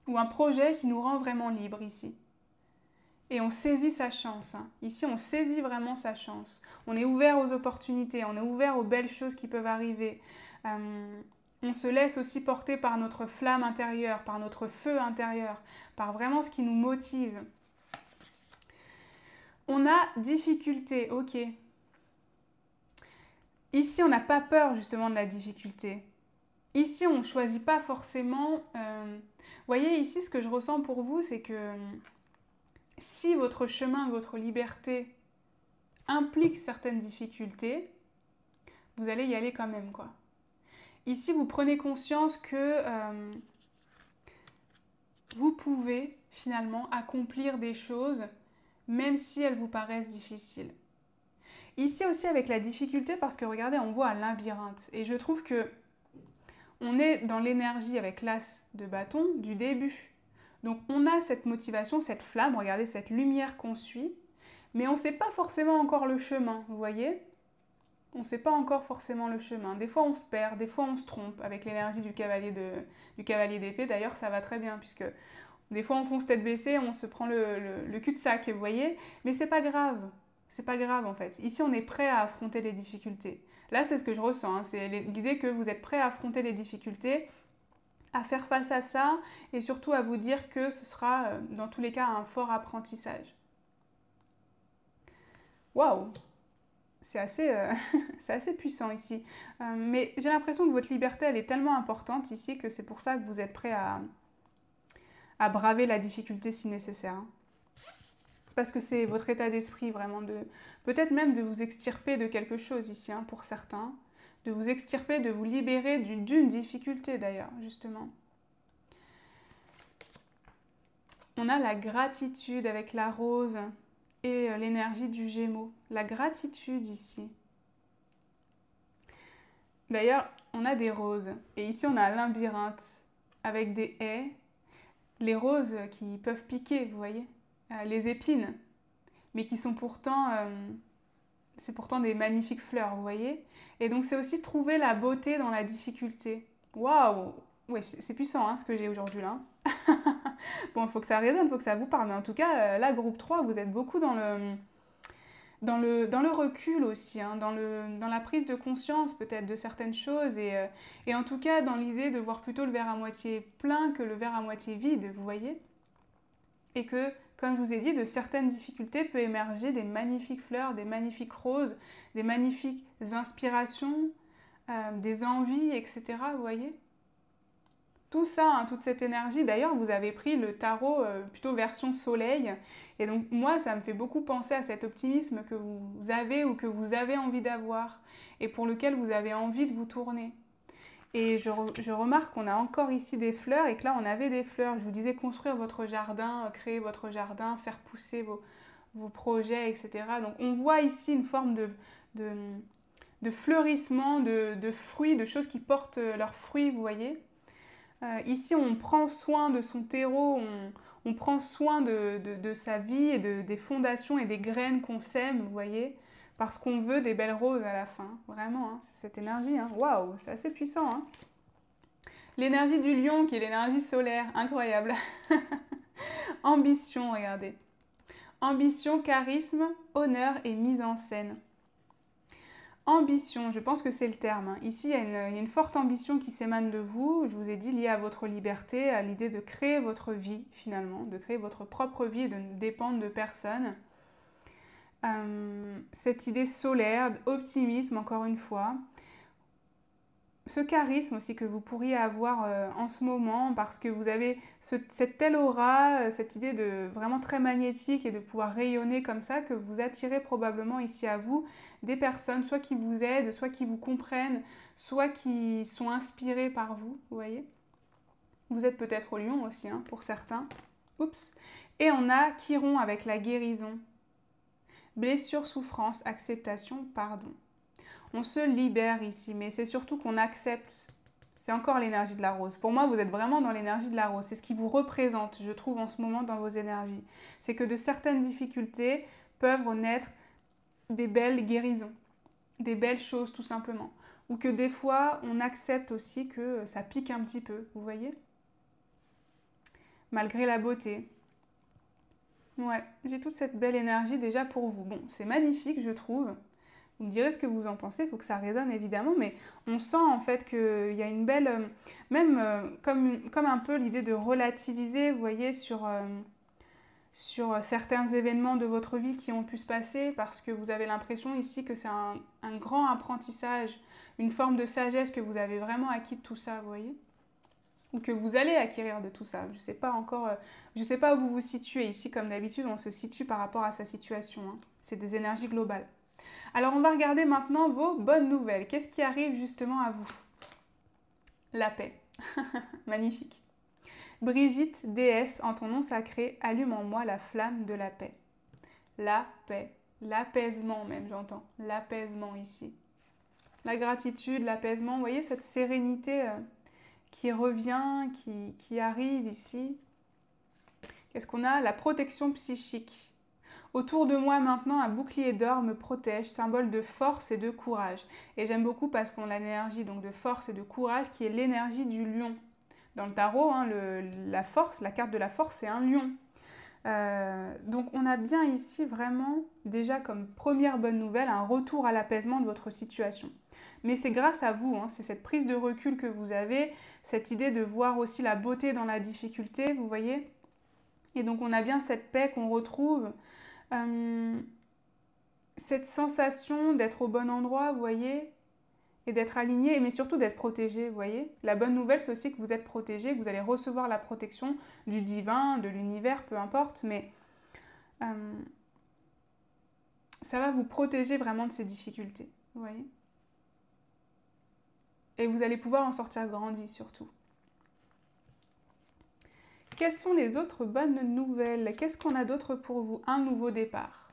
Ou un projet qui nous rend vraiment libre ici. Et on saisit sa chance. Hein. Ici, on saisit vraiment sa chance. On est ouvert aux opportunités, on est ouvert aux belles choses qui peuvent arriver. On se laisse aussi porter par notre flamme intérieure, par notre feu intérieur, par vraiment ce qui nous motive. On a difficulté, ok. Ici, on n'a pas peur justement de la difficulté. Ici, on ne choisit pas forcément... Vous voyez, ici, ce que je ressens pour vous, c'est que si votre chemin, votre liberté implique certaines difficultés, vous allez y aller quand même, quoi. Ici, vous prenez conscience que vous pouvez finalement accomplir des choses, même si elles vous paraissent difficiles. Ici aussi avec la difficulté, parce que regardez, on voit un labyrinthe. Et je trouve que on est dans l'énergie avec l'as de bâton du début. Donc on a cette motivation, cette flamme, regardez cette lumière qu'on suit, mais on ne sait pas forcément encore le chemin, vous voyez? On ne sait pas encore forcément le chemin. Des fois on se perd, des fois on se trompe avec l'énergie du cavalier d'épée. D'ailleurs ça va très bien, puisque des fois on fonce tête baissée, on se prend le cul-de-sac, vous voyez? Mais c'est pas grave. C'est pas grave en fait. Ici, on est prêt à affronter les difficultés. Là, c'est ce que je ressens. Hein. C'est l'idée que vous êtes prêt à affronter les difficultés, à faire face à ça et surtout à vous dire que ce sera dans tous les cas un fort apprentissage. Waouh! c'est assez, c'est assez puissant ici. Mais j'ai l'impression que votre liberté, elle est tellement importante ici que c'est pour ça que vous êtes prêt à braver la difficulté si nécessaire, hein. Parce que c'est votre état d'esprit vraiment de... Peut-être même de vous extirper de quelque chose ici, hein, pour certains. De vous extirper, de vous libérer d'une difficulté d'ailleurs, justement. On a la gratitude avec la rose et l'énergie du Gémeaux. La gratitude ici. D'ailleurs, on a des roses. Et ici, on a un labyrinthe avec des haies. Les roses qui peuvent piquer, vous voyez. Les épines. Mais qui sont pourtant... c'est pourtant des magnifiques fleurs, vous voyez. Et donc, c'est aussi trouver la beauté dans la difficulté. Waouh! Ouais, c'est puissant, hein, ce que j'ai aujourd'hui là. Bon, il faut que ça résonne, il faut que ça vous parle. Mais en tout cas, là, groupe 3, vous êtes beaucoup dans le recul aussi, hein, dans la prise de conscience peut-être de certaines choses et en tout cas dans l'idée de voir plutôt le verre à moitié plein que le verre à moitié vide, vous voyez. Et que, comme je vous ai dit, de certaines difficultés peut émerger des magnifiques fleurs, des magnifiques roses, des magnifiques inspirations, des envies, etc. Vous voyez. Tout ça, hein, toute cette énergie. D'ailleurs, vous avez pris le tarot plutôt version soleil. Et donc, moi, ça me fait beaucoup penser à cet optimisme que vous avez ou que vous avez envie d'avoir et pour lequel vous avez envie de vous tourner. Et je remarque qu'on a encore ici des fleurs et que là, on avait des fleurs. Je vous disais construire votre jardin, créer votre jardin, faire pousser vos projets, etc. Donc, on voit ici une forme de fleurissement, de fruits, de choses qui portent leurs fruits, vous voyez. Ici, on prend soin de son terreau, on prend soin de sa vie et des fondations et des graines qu'on sème, vous voyez, parce qu'on veut des belles roses à la fin. Vraiment, hein, c'est cette énergie. Hein. Waouh, c'est assez puissant. Hein. L'énergie du lion qui est l'énergie solaire, incroyable. Ambition, regardez. Ambition, charisme, honneur et mise en scène. Ambition, je pense que c'est le terme, hein. Ici, il y a une forte ambition qui s'émane de vous, je vous ai dit, liée à votre liberté, à l'idée de créer votre vie, finalement, de créer votre propre vie et de ne dépendre de personne. Cette idée solaire, optimisme, encore une fois. Ce charisme aussi que vous pourriez avoir en ce moment, parce que vous avez cette telle aura, cette idée de vraiment très magnétique et de pouvoir rayonner comme ça, que vous attirez probablement ici à vous des personnes, soit qui vous aident, soit qui vous comprennent, soit qui sont inspirées par vous, vous voyez. Vous êtes peut-être au lion aussi, hein, pour certains. Oups. Et on a Chiron avec la guérison. Blessure, souffrance, acceptation, pardon. On se libère ici, mais c'est surtout qu'on accepte. C'est encore l'énergie de la rose. Pour moi, vous êtes vraiment dans l'énergie de la rose. C'est ce qui vous représente, je trouve, en ce moment dans vos énergies. C'est que de certaines difficultés peuvent naître des belles guérisons, des belles choses tout simplement. Ou que des fois, on accepte aussi que ça pique un petit peu, vous voyez? Malgré la beauté. Ouais, j'ai toute cette belle énergie déjà pour vous. Bon, c'est magnifique, je trouve. Vous me direz ce que vous en pensez, il faut que ça résonne évidemment, mais on sent en fait qu'il y a une belle, même comme un peu l'idée de relativiser, vous voyez, sur certains événements de votre vie qui ont pu se passer, parce que vous avez l'impression ici que c'est un grand apprentissage, une forme de sagesse que vous avez vraiment acquis de tout ça, vous voyez, ou que vous allez acquérir de tout ça. Je ne sais pas encore, je ne sais pas où vous vous situez ici, comme d'habitude, on se situe par rapport à sa situation, hein. C'est des énergies globales. Alors, on va regarder maintenant vos bonnes nouvelles. Qu'est-ce qui arrive justement à vous? La paix. Magnifique. Brigitte, déesse, en ton nom sacré, allume en moi la flamme de la paix. La paix. L'apaisement même, j'entends. L'apaisement ici. La gratitude, l'apaisement. Vous voyez cette sérénité qui revient, qui arrive ici. Qu'est-ce qu'on a? La protection psychique. Autour de moi maintenant, un bouclier d'or me protège, symbole de force et de courage. Et j'aime beaucoup parce qu'on a l'énergie donc de force et de courage qui est l'énergie du lion. Dans le tarot, hein, la force, la carte de la force, c'est un lion. Donc on a bien ici vraiment, déjà comme première bonne nouvelle, un retour à l'apaisement de votre situation. Mais c'est grâce à vous, hein, c'est cette prise de recul que vous avez, cette idée de voir aussi la beauté dans la difficulté, vous voyez. Et donc on a bien cette paix qu'on retrouve. cette sensation d'être au bon endroit, vous voyez, et d'être aligné, mais surtout d'être protégé, vous voyez. La bonne nouvelle, c'est aussi que vous êtes protégé, que vous allez recevoir la protection du divin, de l'univers, peu importe, mais ça va vous protéger vraiment de ces difficultés, vous voyez. Et vous allez pouvoir en sortir grandi, surtout. Quelles sont les autres bonnes nouvelles? Qu'est-ce qu'on a d'autre pour vous? Un nouveau départ.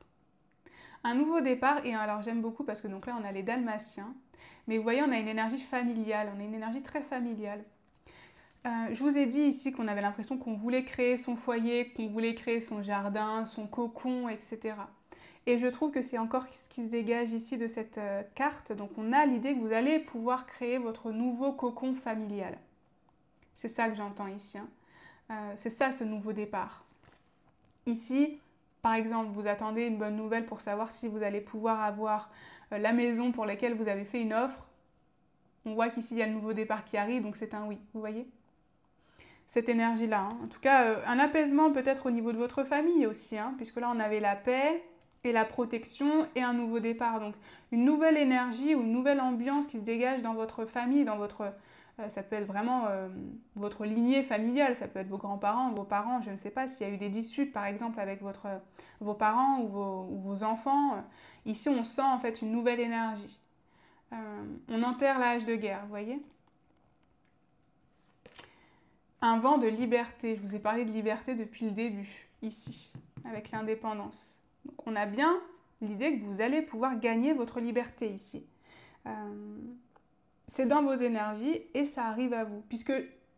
Un nouveau départ, et alors j'aime beaucoup parce que donc là on a les dalmatiens, mais vous voyez on a une énergie familiale, on a une énergie très familiale. Je vous ai dit ici qu'on avait l'impression qu'on voulait créer son foyer, qu'on voulait créer son jardin, son cocon, etc. Et je trouve que c'est encore ce qui se dégage ici de cette carte. Donc on a l'idée que vous allez pouvoir créer votre nouveau cocon familial. C'est ça que j'entends ici. C'est ça ce nouveau départ. Ici, par exemple, vous attendez une bonne nouvelle pour savoir si vous allez pouvoir avoir la maison pour laquelle vous avez fait une offre. On voit qu'ici il y a le nouveau départ qui arrive, donc c'est un oui, vous voyez? Cette énergie-là. En tout cas, un apaisement peut-être au niveau de votre famille aussi, puisque là on avait la paix et la protection et un nouveau départ. Donc une nouvelle énergie ou une nouvelle ambiance qui se dégage dans votre famille, dans votre... ça peut être vraiment votre lignée familiale, ça peut être vos grands-parents, vos parents, je ne sais pas s'il y a eu des disputes par exemple avec vos parents ou vos enfants. Ici on sent en fait une nouvelle énergie. On enterre l'âge de guerre, vous voyez? Un vent de liberté. Je vous ai parlé de liberté depuis le début, ici, avec l'indépendance. Donc on a bien l'idée que vous allez pouvoir gagner votre liberté ici. C'est dans vos énergies et ça arrive à vous. Puisque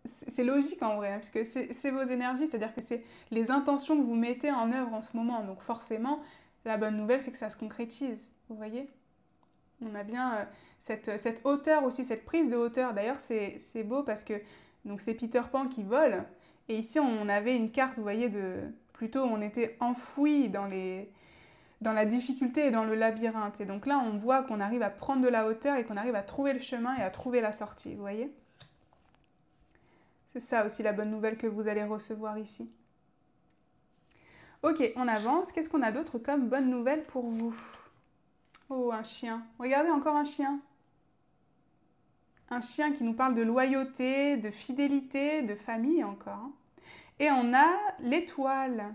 c'est logique en vrai, puisque c'est vos énergies, c'est-à-dire que c'est les intentions que vous mettez en œuvre en ce moment. Donc forcément, la bonne nouvelle, c'est que ça se concrétise. Vous voyez? On a bien cette hauteur aussi, cette prise de hauteur. D'ailleurs, c'est beau parce que donc c'est Peter Pan qui vole. Et ici, on avait une carte, vous voyez, plutôt on était enfoui dans la difficulté et dans le labyrinthe. Et donc là, on voit qu'on arrive à prendre de la hauteur et qu'on arrive à trouver le chemin et à trouver la sortie, vous voyez? C'est ça aussi la bonne nouvelle que vous allez recevoir ici. Ok, on avance. Qu'est-ce qu'on a d'autre comme bonne nouvelle pour vous? Oh, un chien. Regardez, encore un chien. Un chien qui nous parle de loyauté, de fidélité, de famille encore. Et on a l'étoile.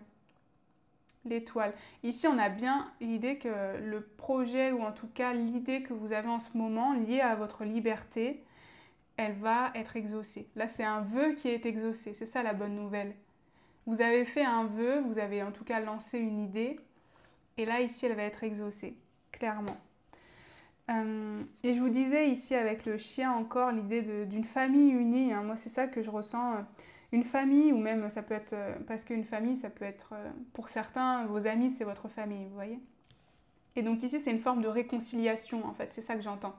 L'étoile. Ici, on a bien l'idée que le projet, ou en tout cas l'idée que vous avez en ce moment, liée à votre liberté, elle va être exaucée. Là, c'est un vœu qui est exaucé. C'est ça la bonne nouvelle. Vous avez fait un vœu, vous avez en tout cas lancé une idée. Et là, ici, elle va être exaucée, clairement. Et je vous disais ici avec le chien encore l'idée d'une famille unie. Moi, c'est ça que je ressens. Une famille, ou même ça peut être... parce qu'une famille, ça peut être... pour certains, vos amis, c'est votre famille, vous voyez? Et donc ici, c'est une forme de réconciliation, en fait. C'est ça que j'entends.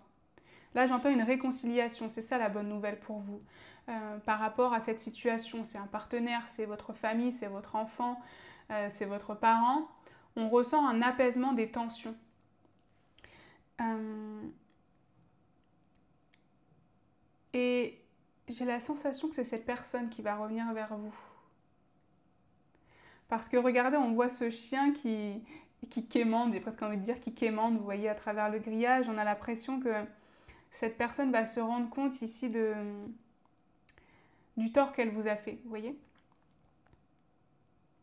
Là, j'entends une réconciliation. C'est ça la bonne nouvelle pour vous. Par rapport à cette situation. C'est un partenaire, c'est votre famille, c'est votre enfant, c'est votre parent. On ressent un apaisement des tensions. Et j'ai la sensation que c'est cette personne qui va revenir vers vous. Parce que regardez, on voit ce chien qui quémande, j'ai presque envie de dire qui quémande, vous voyez, à travers le grillage. On a l'impression que cette personne va se rendre compte ici du tort qu'elle vous a fait, vous voyez.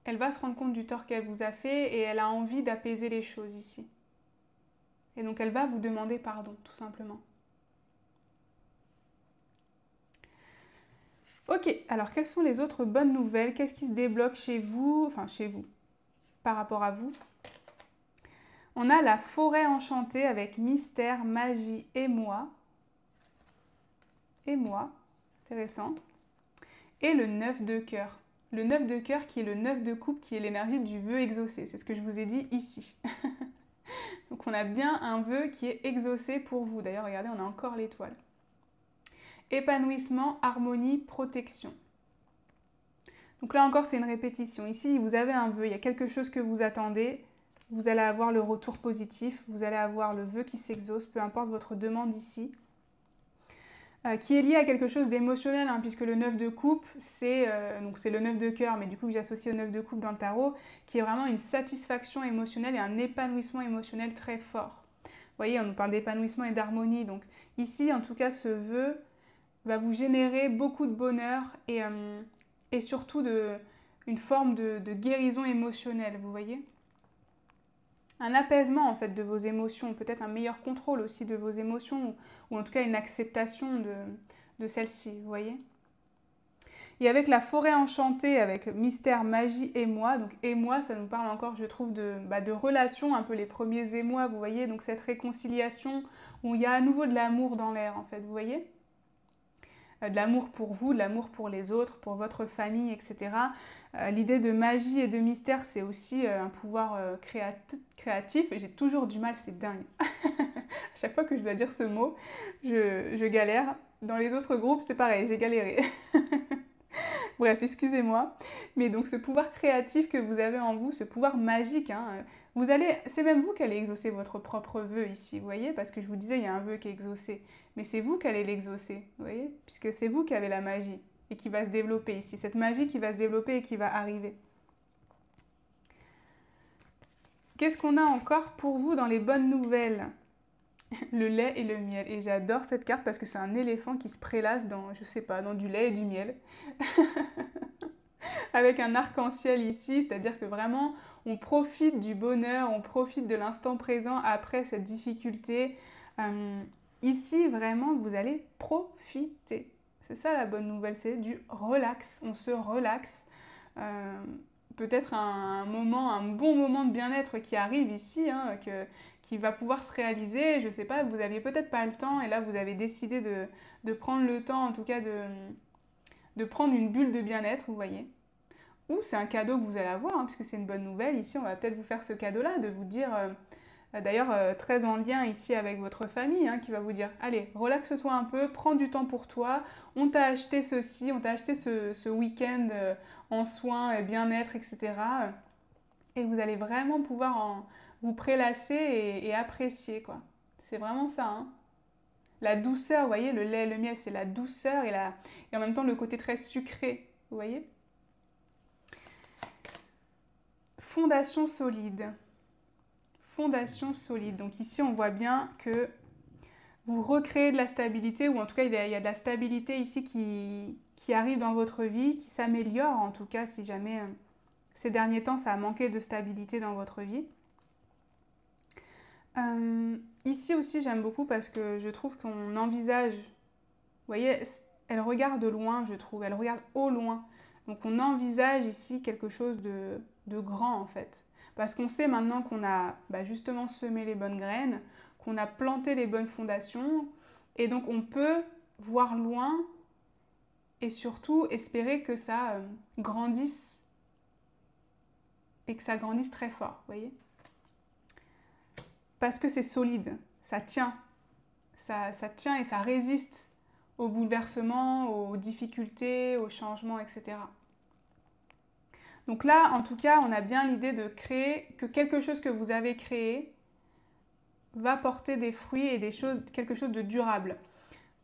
Elle va se rendre compte du tort qu'elle vous a fait et elle a envie d'apaiser les choses ici. Et donc elle va vous demander pardon, tout simplement. Ok, alors quelles sont les autres bonnes nouvelles? Qu'est-ce qui se débloque chez vous, par rapport à vous? On a la forêt enchantée avec mystère, magie et moi. Intéressant. Et le 9 de cœur. Le 9 de cœur qui est le 9 de coupe, qui est l'énergie du vœu exaucé. C'est ce que je vous ai dit ici. Donc on a bien un vœu qui est exaucé pour vous. D'ailleurs, regardez, on a encore l'étoile. Épanouissement, harmonie, protection. Donc là encore, c'est une répétition. Ici, vous avez un vœu, il y a quelque chose que vous attendez. Vous allez avoir le retour positif, vous allez avoir le vœu qui s'exauce, peu importe votre demande ici. qui est lié à quelque chose d'émotionnel, hein, puisque le 9 de coupe, c'est le 9 de cœur, mais du coup que j'associe au 9 de coupe dans le tarot, qui est vraiment une satisfaction émotionnelle et un épanouissement émotionnel très fort. Vous voyez, on nous parle d'épanouissement et d'harmonie, donc ici, en tout cas, ce vœu va vous générer beaucoup de bonheur et surtout une forme de guérison émotionnelle, vous voyez. Un apaisement en fait de vos émotions, peut-être un meilleur contrôle aussi de vos émotions, ou en tout cas une acceptation de celles-ci, vous voyez. Et avec la forêt enchantée, avec mystère, magie, émoi, donc émoi, ça nous parle encore, je trouve, de relations, un peu les premiers émois, vous voyez, donc cette réconciliation où il y a à nouveau de l'amour dans l'air, en fait, vous voyez. De l'amour pour vous, de l'amour pour les autres, pour votre famille, etc. L'idée de magie et de mystère, c'est aussi un pouvoir créatif. Et j'ai toujours du mal, c'est dingue. À chaque fois que je dois dire ce mot, je galère. Dans les autres groupes, c'est pareil, j'ai galéré. Bref, excusez-moi. Mais donc ce pouvoir créatif que vous avez en vous, ce pouvoir magique, hein, c'est même vous qui allez exaucer votre propre vœu ici, vous voyez, parce que je vous disais, il y a un vœu qui est exaucé. Mais c'est vous qui allez l'exaucer, vous voyez, puisque c'est vous qui avez la magie et qui va se développer ici. Cette magie qui va se développer et qui va arriver. Qu'est-ce qu'on a encore pour vous dans les bonnes nouvelles? Le lait et le miel. Et j'adore cette carte parce que c'est un éléphant qui se prélasse dans, je sais pas, dans du lait et du miel. Avec un arc-en-ciel ici, c'est-à-dire que vraiment, on profite du bonheur, on profite de l'instant présent après cette difficulté. Ici, vraiment, vous allez profiter. C'est ça la bonne nouvelle, c'est du relax. On se relaxe. Peut-être un bon moment de bien-être qui arrive ici, hein, qui va pouvoir se réaliser. Je ne sais pas, vous n'aviez peut-être pas le temps et là, vous avez décidé de prendre le temps, en tout cas, de prendre une bulle de bien-être, vous voyez. Ou c'est un cadeau que vous allez avoir, hein, puisque c'est une bonne nouvelle. Ici, on va peut-être vous faire ce cadeau-là, de vous dire... D'ailleurs, très en lien ici avec votre famille, hein, qui va vous dire « Allez, relaxe-toi un peu, prends du temps pour toi, on t'a acheté ceci, on t'a acheté ce week-end en soins et bien-être, etc. » Et vous allez vraiment pouvoir vous prélasser et apprécier, quoi. C'est vraiment ça, hein. La douceur, vous voyez, le lait et le miel, c'est la douceur et en même temps le côté très sucré, vous voyez. Fondation solide. Fondation solide. Donc ici, on voit bien que vous recréez de la stabilité, ou en tout cas, il y a de la stabilité ici qui arrive dans votre vie, qui s'améliore en tout cas, si jamais ces derniers temps, ça a manqué de stabilité dans votre vie. Ici aussi, j'aime beaucoup parce que je trouve qu'on envisage, vous voyez, elle regarde loin, je trouve, elle regarde au loin. Donc on envisage ici quelque chose de grand en fait. Parce qu'on sait maintenant qu'on a justement semé les bonnes graines, qu'on a planté les bonnes fondations, et donc on peut voir loin et surtout espérer que ça grandisse, et que ça grandisse très fort, vous voyez. Parce que c'est solide, ça tient et ça résiste aux bouleversements, aux difficultés, aux changements, etc. Donc là, en tout cas, on a bien l'idée de créer, que quelque chose que vous avez créé va porter des fruits et quelque chose de durable.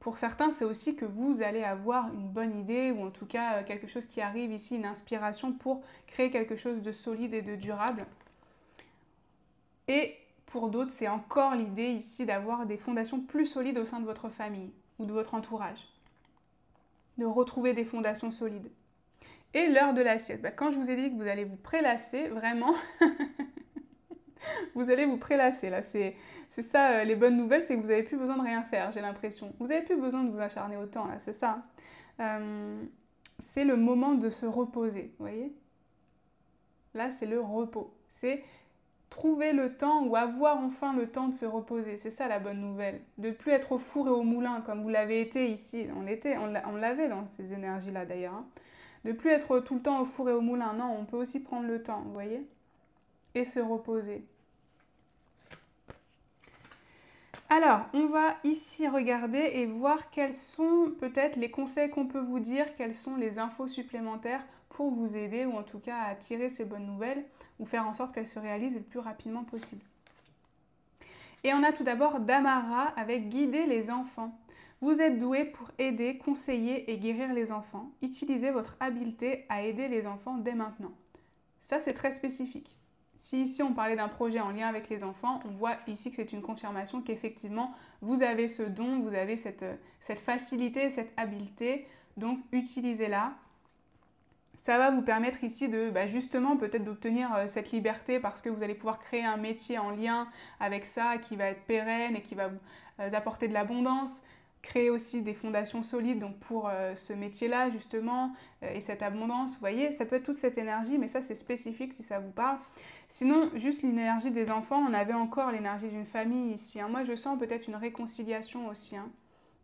Pour certains, c'est aussi que vous allez avoir une bonne idée ou en tout cas quelque chose qui arrive ici, une inspiration pour créer quelque chose de solide et de durable. Et pour d'autres, c'est encore l'idée ici d'avoir des fondations plus solides au sein de votre famille ou de votre entourage. De retrouver des fondations solides. Et l'heure de l'assiette. Quand je vous ai dit que vous allez vous prélasser, vraiment, vous allez vous prélasser. Là, c'est ça, les bonnes nouvelles, c'est que vous n'avez plus besoin de rien faire, j'ai l'impression. Vous n'avez plus besoin de vous acharner autant, là, c'est ça. C'est le moment de se reposer, vous voyez. Là, c'est le repos. C'est trouver le temps ou avoir enfin le temps de se reposer. C'est ça la bonne nouvelle. De ne plus être au four et au moulin comme vous l'avez été ici. On l'avait dans ces énergies-là d'ailleurs. Hein. De ne plus être tout le temps au four et au moulin. Non, on peut aussi prendre le temps, vous voyez, et se reposer. Alors, on va ici regarder et voir quels sont peut-être les conseils qu'on peut vous dire, quelles sont les infos supplémentaires pour vous aider ou en tout cas à tirer ces bonnes nouvelles ou faire en sorte qu'elles se réalisent le plus rapidement possible. Et on a tout d'abord Damara avec guider les enfants. Vous êtes doué pour aider, conseiller et guérir les enfants. Utilisez votre habileté à aider les enfants dès maintenant. Ça, c'est très spécifique. Si ici on parlait d'un projet en lien avec les enfants, on voit ici que c'est une confirmation qu'effectivement vous avez ce don, vous avez cette facilité, cette habileté, donc utilisez-la. Ça va vous permettre ici de justement peut-être d'obtenir cette liberté parce que vous allez pouvoir créer un métier en lien avec ça qui va être pérenne et qui va vous apporter de l'abondance. Créer aussi des fondations solides donc pour ce métier-là justement et cette abondance. Vous voyez, ça peut être toute cette énergie, mais ça c'est spécifique si ça vous parle. Sinon, juste l'énergie des enfants, on avait encore l'énergie d'une famille ici. Moi, je sens peut-être une réconciliation aussi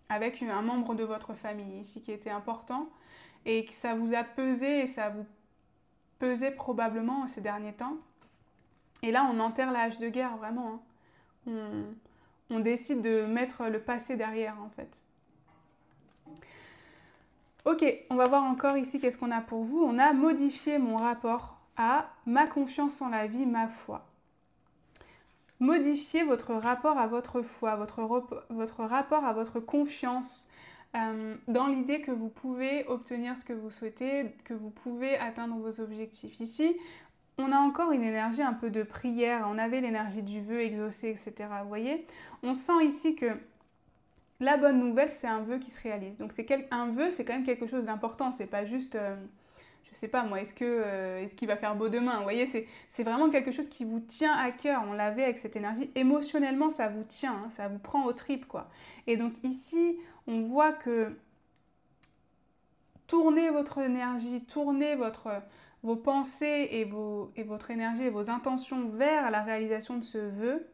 avec un membre de votre famille ici qui était important et que ça vous a pesé et ça vous pesait probablement ces derniers temps. Et là, on enterre la hache de guerre, vraiment. On décide de mettre le passé derrière, en fait. Ok, on va voir encore ici qu'est-ce qu'on a pour vous. On a modifié mon rapport à ma confiance en la vie, ma foi. Modifiez votre rapport à votre foi, votre rapport à votre confiance dans l'idée que vous pouvez obtenir ce que vous souhaitez, que vous pouvez atteindre vos objectifs. Ici, on a encore une énergie un peu de prière, on avait l'énergie du vœu exaucé, etc. Vous voyez, on sent ici que la bonne nouvelle, c'est un vœu qui se réalise. Donc un vœu, c'est quand même quelque chose d'important, c'est pas juste... je sais pas moi, est-ce qu'il va faire beau demain? Vous voyez, c'est vraiment quelque chose qui vous tient à cœur. On l'avait avec cette énergie. Émotionnellement, ça vous tient, ça vous prend aux tripes, quoi. Et donc ici, on voit que tournez votre énergie, tournez vos pensées et votre énergie et vos intentions vers la réalisation de ce vœu.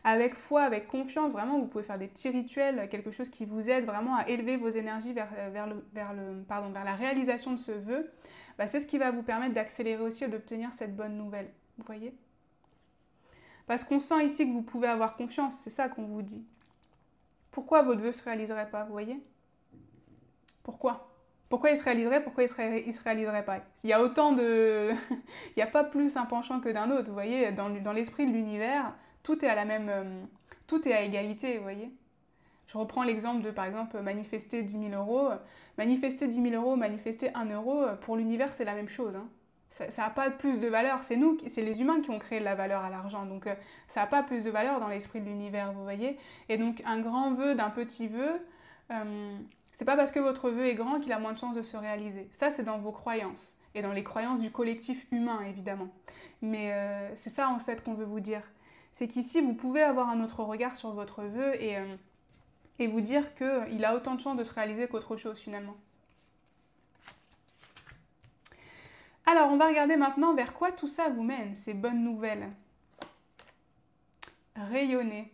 Avec foi, avec confiance, vraiment, vous pouvez faire des petits rituels, quelque chose qui vous aide vraiment à élever vos énergies vers la réalisation de ce vœu. C'est ce qui va vous permettre d'accélérer aussi et d'obtenir cette bonne nouvelle. Vous voyez? Parce qu'on sent ici que vous pouvez avoir confiance, c'est ça qu'on vous dit. Pourquoi votre vœu ne se réaliserait pas, vous voyez? Pourquoi? Pourquoi il se réaliserait? Pourquoi il se réaliserait pas? Il y a autant de... il n'y a pas plus un penchant que d'un autre, vous voyez? Dans l'esprit de l'univers, tout est à la même... tout est à égalité, vous voyez? Je reprends l'exemple de, par exemple, manifester 10 000 euros. Manifester 10 000 euros, manifester 1 euro, pour l'univers, c'est la même chose. Ça n'a pas plus de valeur. C'est les humains qui ont créé la valeur à l'argent. Donc, ça n'a pas plus de valeur dans l'esprit de l'univers, vous voyez. Et donc, un grand vœu d'un petit vœu, c'est pas parce que votre vœu est grand qu'il a moins de chances de se réaliser. Ça, c'est dans vos croyances. Et dans les croyances du collectif humain, évidemment. Mais c'est ça, en fait, qu'on veut vous dire. C'est qu'ici, vous pouvez avoir un autre regard sur votre vœu et vous dire qu'il a autant de chances de se réaliser qu'autre chose finalement. Alors, on va regarder maintenant vers quoi tout ça vous mène, ces bonnes nouvelles. Rayonner.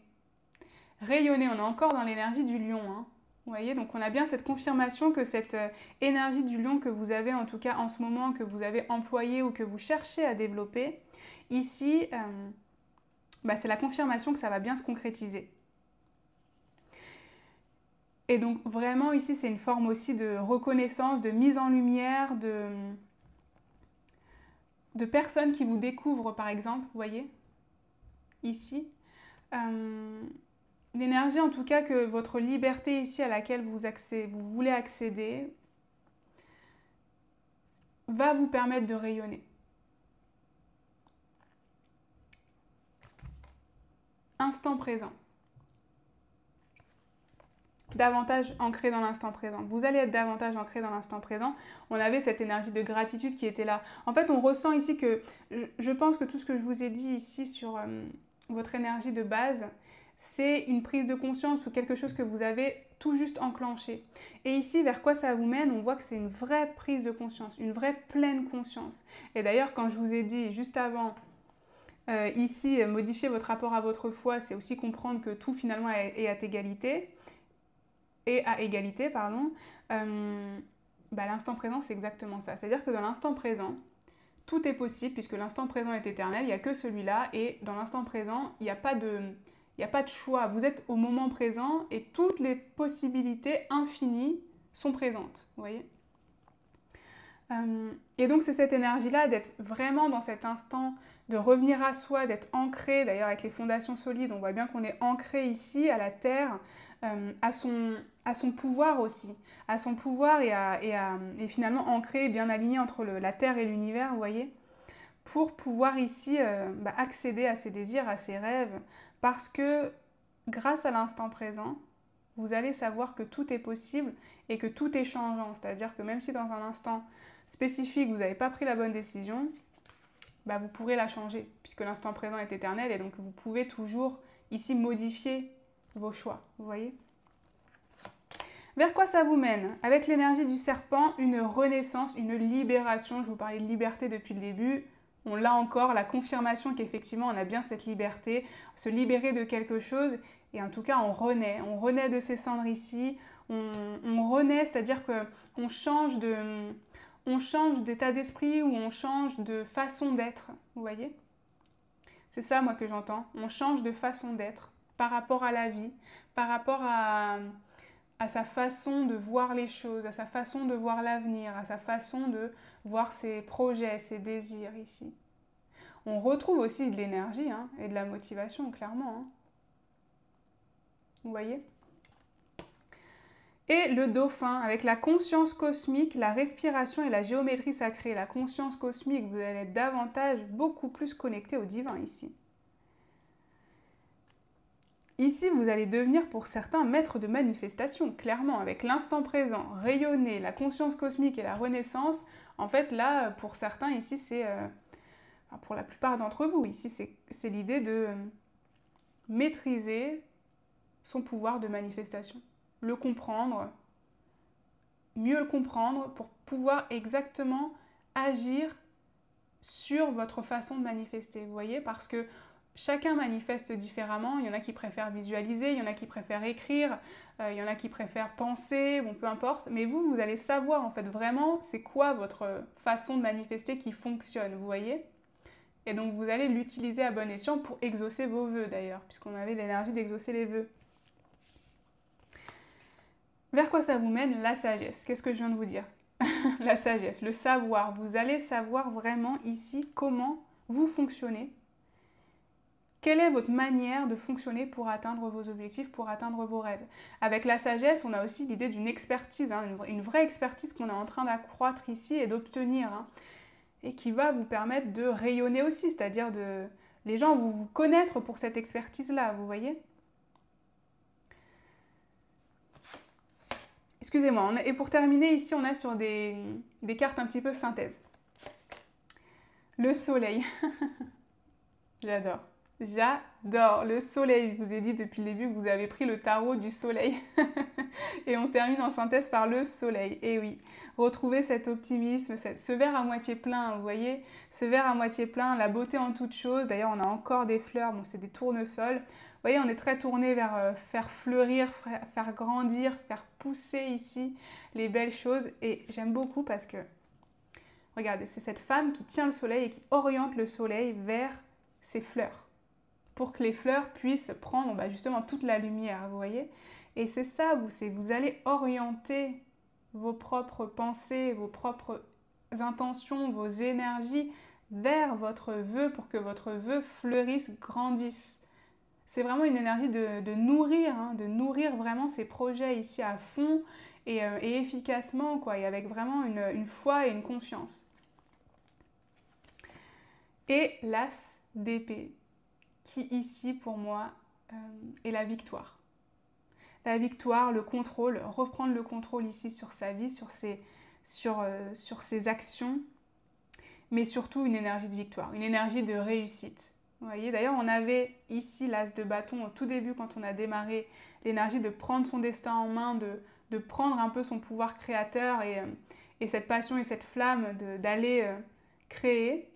Rayonner, on est encore dans l'énergie du lion. Vous voyez, donc on a bien cette confirmation que cette énergie du lion que vous avez en tout cas en ce moment, que vous avez employée ou que vous cherchez à développer, ici, c'est la confirmation que ça va bien se concrétiser. Et donc vraiment ici c'est une forme aussi de reconnaissance, de mise en lumière, de personnes qui vous découvrent par exemple, vous voyez, ici. L'énergie en tout cas que votre liberté ici à laquelle vous voulez accéder va vous permettre de rayonner. Instant présent. Davantage ancré dans l'instant présent. Vous allez être davantage ancré dans l'instant présent. On avait cette énergie de gratitude qui était là. En fait, on ressent ici que, je pense que tout ce que je vous ai dit ici sur votre énergie de base, c'est une prise de conscience ou quelque chose que vous avez tout juste enclenché. Et ici, vers quoi ça vous mène? On voit que c'est une vraie prise de conscience, une vraie pleine conscience. Et d'ailleurs, quand je vous ai dit juste avant, ici, modifier votre rapport à votre foi, c'est aussi comprendre que tout finalement est à égalité. L'instant présent, c'est exactement ça. C'est-à-dire que dans l'instant présent, tout est possible puisque l'instant présent est éternel, il n'y a que celui-là et dans l'instant présent, il n'y a pas de choix. Vous êtes au moment présent et toutes les possibilités infinies sont présentes, vous voyez. Et donc c'est cette énergie-là d'être vraiment dans cet instant, de revenir à soi, d'être ancré, d'ailleurs avec les fondations solides, on voit bien qu'on est ancré ici à la terre, à son pouvoir aussi, à son pouvoir et finalement ancré, bien aligné entre la Terre et l'univers, vous voyez, pour pouvoir ici accéder à ses désirs, à ses rêves, parce que grâce à l'instant présent, vous allez savoir que tout est possible et que tout est changeant. C'est-à-dire que même si dans un instant spécifique, vous n'avez pas pris la bonne décision, vous pourrez la changer, puisque l'instant présent est éternel et donc vous pouvez toujours ici modifier vos choix, vous voyez. Vers quoi ça vous mène? Avec l'énergie du serpent, une renaissance, une libération. Je vous parlais de liberté depuis le début. On l'a encore, la confirmation qu'effectivement on a bien cette liberté, se libérer de quelque chose. Et en tout cas, on renaît de ses cendres ici. On renaît, c'est-à-dire qu'on change d'état d'esprit ou on change de façon d'être, vous voyez? C'est ça, moi, que j'entends. On change de façon d'être par rapport à la vie, par rapport à sa façon de voir les choses, à sa façon de voir l'avenir, à sa façon de voir ses projets, ses désirs ici. On retrouve aussi de l'énergie et de la motivation, clairement. Vous voyez? Et le dauphin, avec la conscience cosmique, la respiration et la géométrie sacrée. La conscience cosmique, vous allez être davantage, beaucoup plus connecté au divin ici. Ici, vous allez devenir pour certains maîtres de manifestation, clairement, avec l'instant présent, rayonner, la conscience cosmique et la renaissance. En fait, là, pour certains, ici, c'est... pour la plupart d'entre vous, ici, c'est l'idée de maîtriser son pouvoir de manifestation. Le comprendre, mieux le comprendre pour pouvoir exactement agir sur votre façon de manifester, vous voyez, parce que chacun manifeste différemment. Il y en a qui préfèrent visualiser, il y en a qui préfèrent écrire, il y en a qui préfèrent penser, bon, peu importe. Mais vous allez savoir en fait vraiment c'est quoi votre façon de manifester qui fonctionne, vous voyez. Et donc vous allez l'utiliser à bon escient pour exaucer vos vœux d'ailleurs, puisqu'on avait l'énergie d'exaucer les vœux. Vers quoi ça vous mène? La sagesse. Qu'est-ce que je viens de vous dire? La sagesse, le savoir. Vous allez savoir vraiment ici comment vous fonctionnez. Quelle est votre manière de fonctionner pour atteindre vos objectifs, pour atteindre vos rêves? Avec la sagesse, on a aussi l'idée d'une expertise, une vraie expertise qu'on est en train d'accroître ici et d'obtenir, et qui va vous permettre de rayonner aussi, c'est-à-dire les gens vont vous connaître pour cette expertise-là, vous voyez? Excusez-moi, et pour terminer, ici, on est sur des cartes un petit peu synthèse. Le soleil. J'adore. J'adore le soleil. Je vous ai dit depuis le début que vous avez pris le tarot du soleil. Et on termine en synthèse par le soleil. Et oui, retrouvez cet optimisme, ce verre à moitié plein, vous voyez, ce verre à moitié plein, la beauté en toute chose. D'ailleurs, on a encore des fleurs, bon, c'est des tournesols. Vous voyez, on est très tourné vers faire fleurir, faire grandir, faire pousser ici les belles choses. Et j'aime beaucoup parce que, regardez, c'est cette femme qui tient le soleil et qui oriente le soleil vers ses fleurs, pour que les fleurs puissent prendre justement toute la lumière, vous voyez. Et c'est ça, vous allez orienter vos propres pensées, vos propres intentions, vos énergies vers votre vœu pour que votre vœu fleurisse, grandisse. C'est vraiment une énergie de nourrir vraiment ces projets ici à fond et efficacement, quoi, et avec vraiment une foi et une confiance. Et l'as d'épée, qui ici pour moi est la victoire. La victoire, le contrôle, reprendre le contrôle ici sur sa vie, sur ses actions, mais surtout une énergie de victoire, une énergie de réussite. Vous voyez, d'ailleurs, on avait ici l'as de bâton au tout début quand on a démarré, l'énergie de prendre son destin en main, de prendre un peu son pouvoir créateur et cette passion et cette flamme d'aller créer.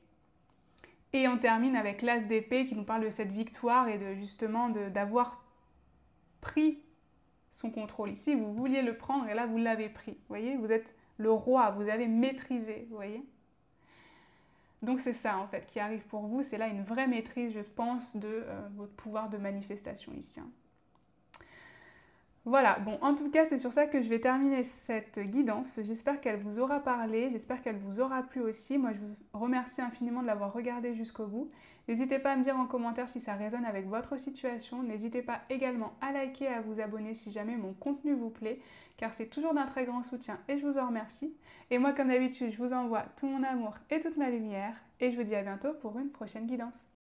Et on termine avec l'as d'épée qui nous parle de cette victoire et justement d'avoir pris son contrôle ici. Vous vouliez le prendre et là, vous l'avez pris. Vous voyez, vous êtes le roi, vous avez maîtrisé, vous voyez. Donc c'est ça en fait qui arrive pour vous. C'est là une vraie maîtrise, je pense, de votre pouvoir de manifestation ici. Voilà, bon, en tout cas, c'est sur ça que je vais terminer cette guidance. J'espère qu'elle vous aura parlé, j'espère qu'elle vous aura plu aussi. Moi, je vous remercie infiniment de l'avoir regardé jusqu'au bout. N'hésitez pas à me dire en commentaire si ça résonne avec votre situation. N'hésitez pas également à liker et à vous abonner si jamais mon contenu vous plaît, car c'est toujours d'un très grand soutien et je vous en remercie. Et moi, comme d'habitude, je vous envoie tout mon amour et toute ma lumière et je vous dis à bientôt pour une prochaine guidance.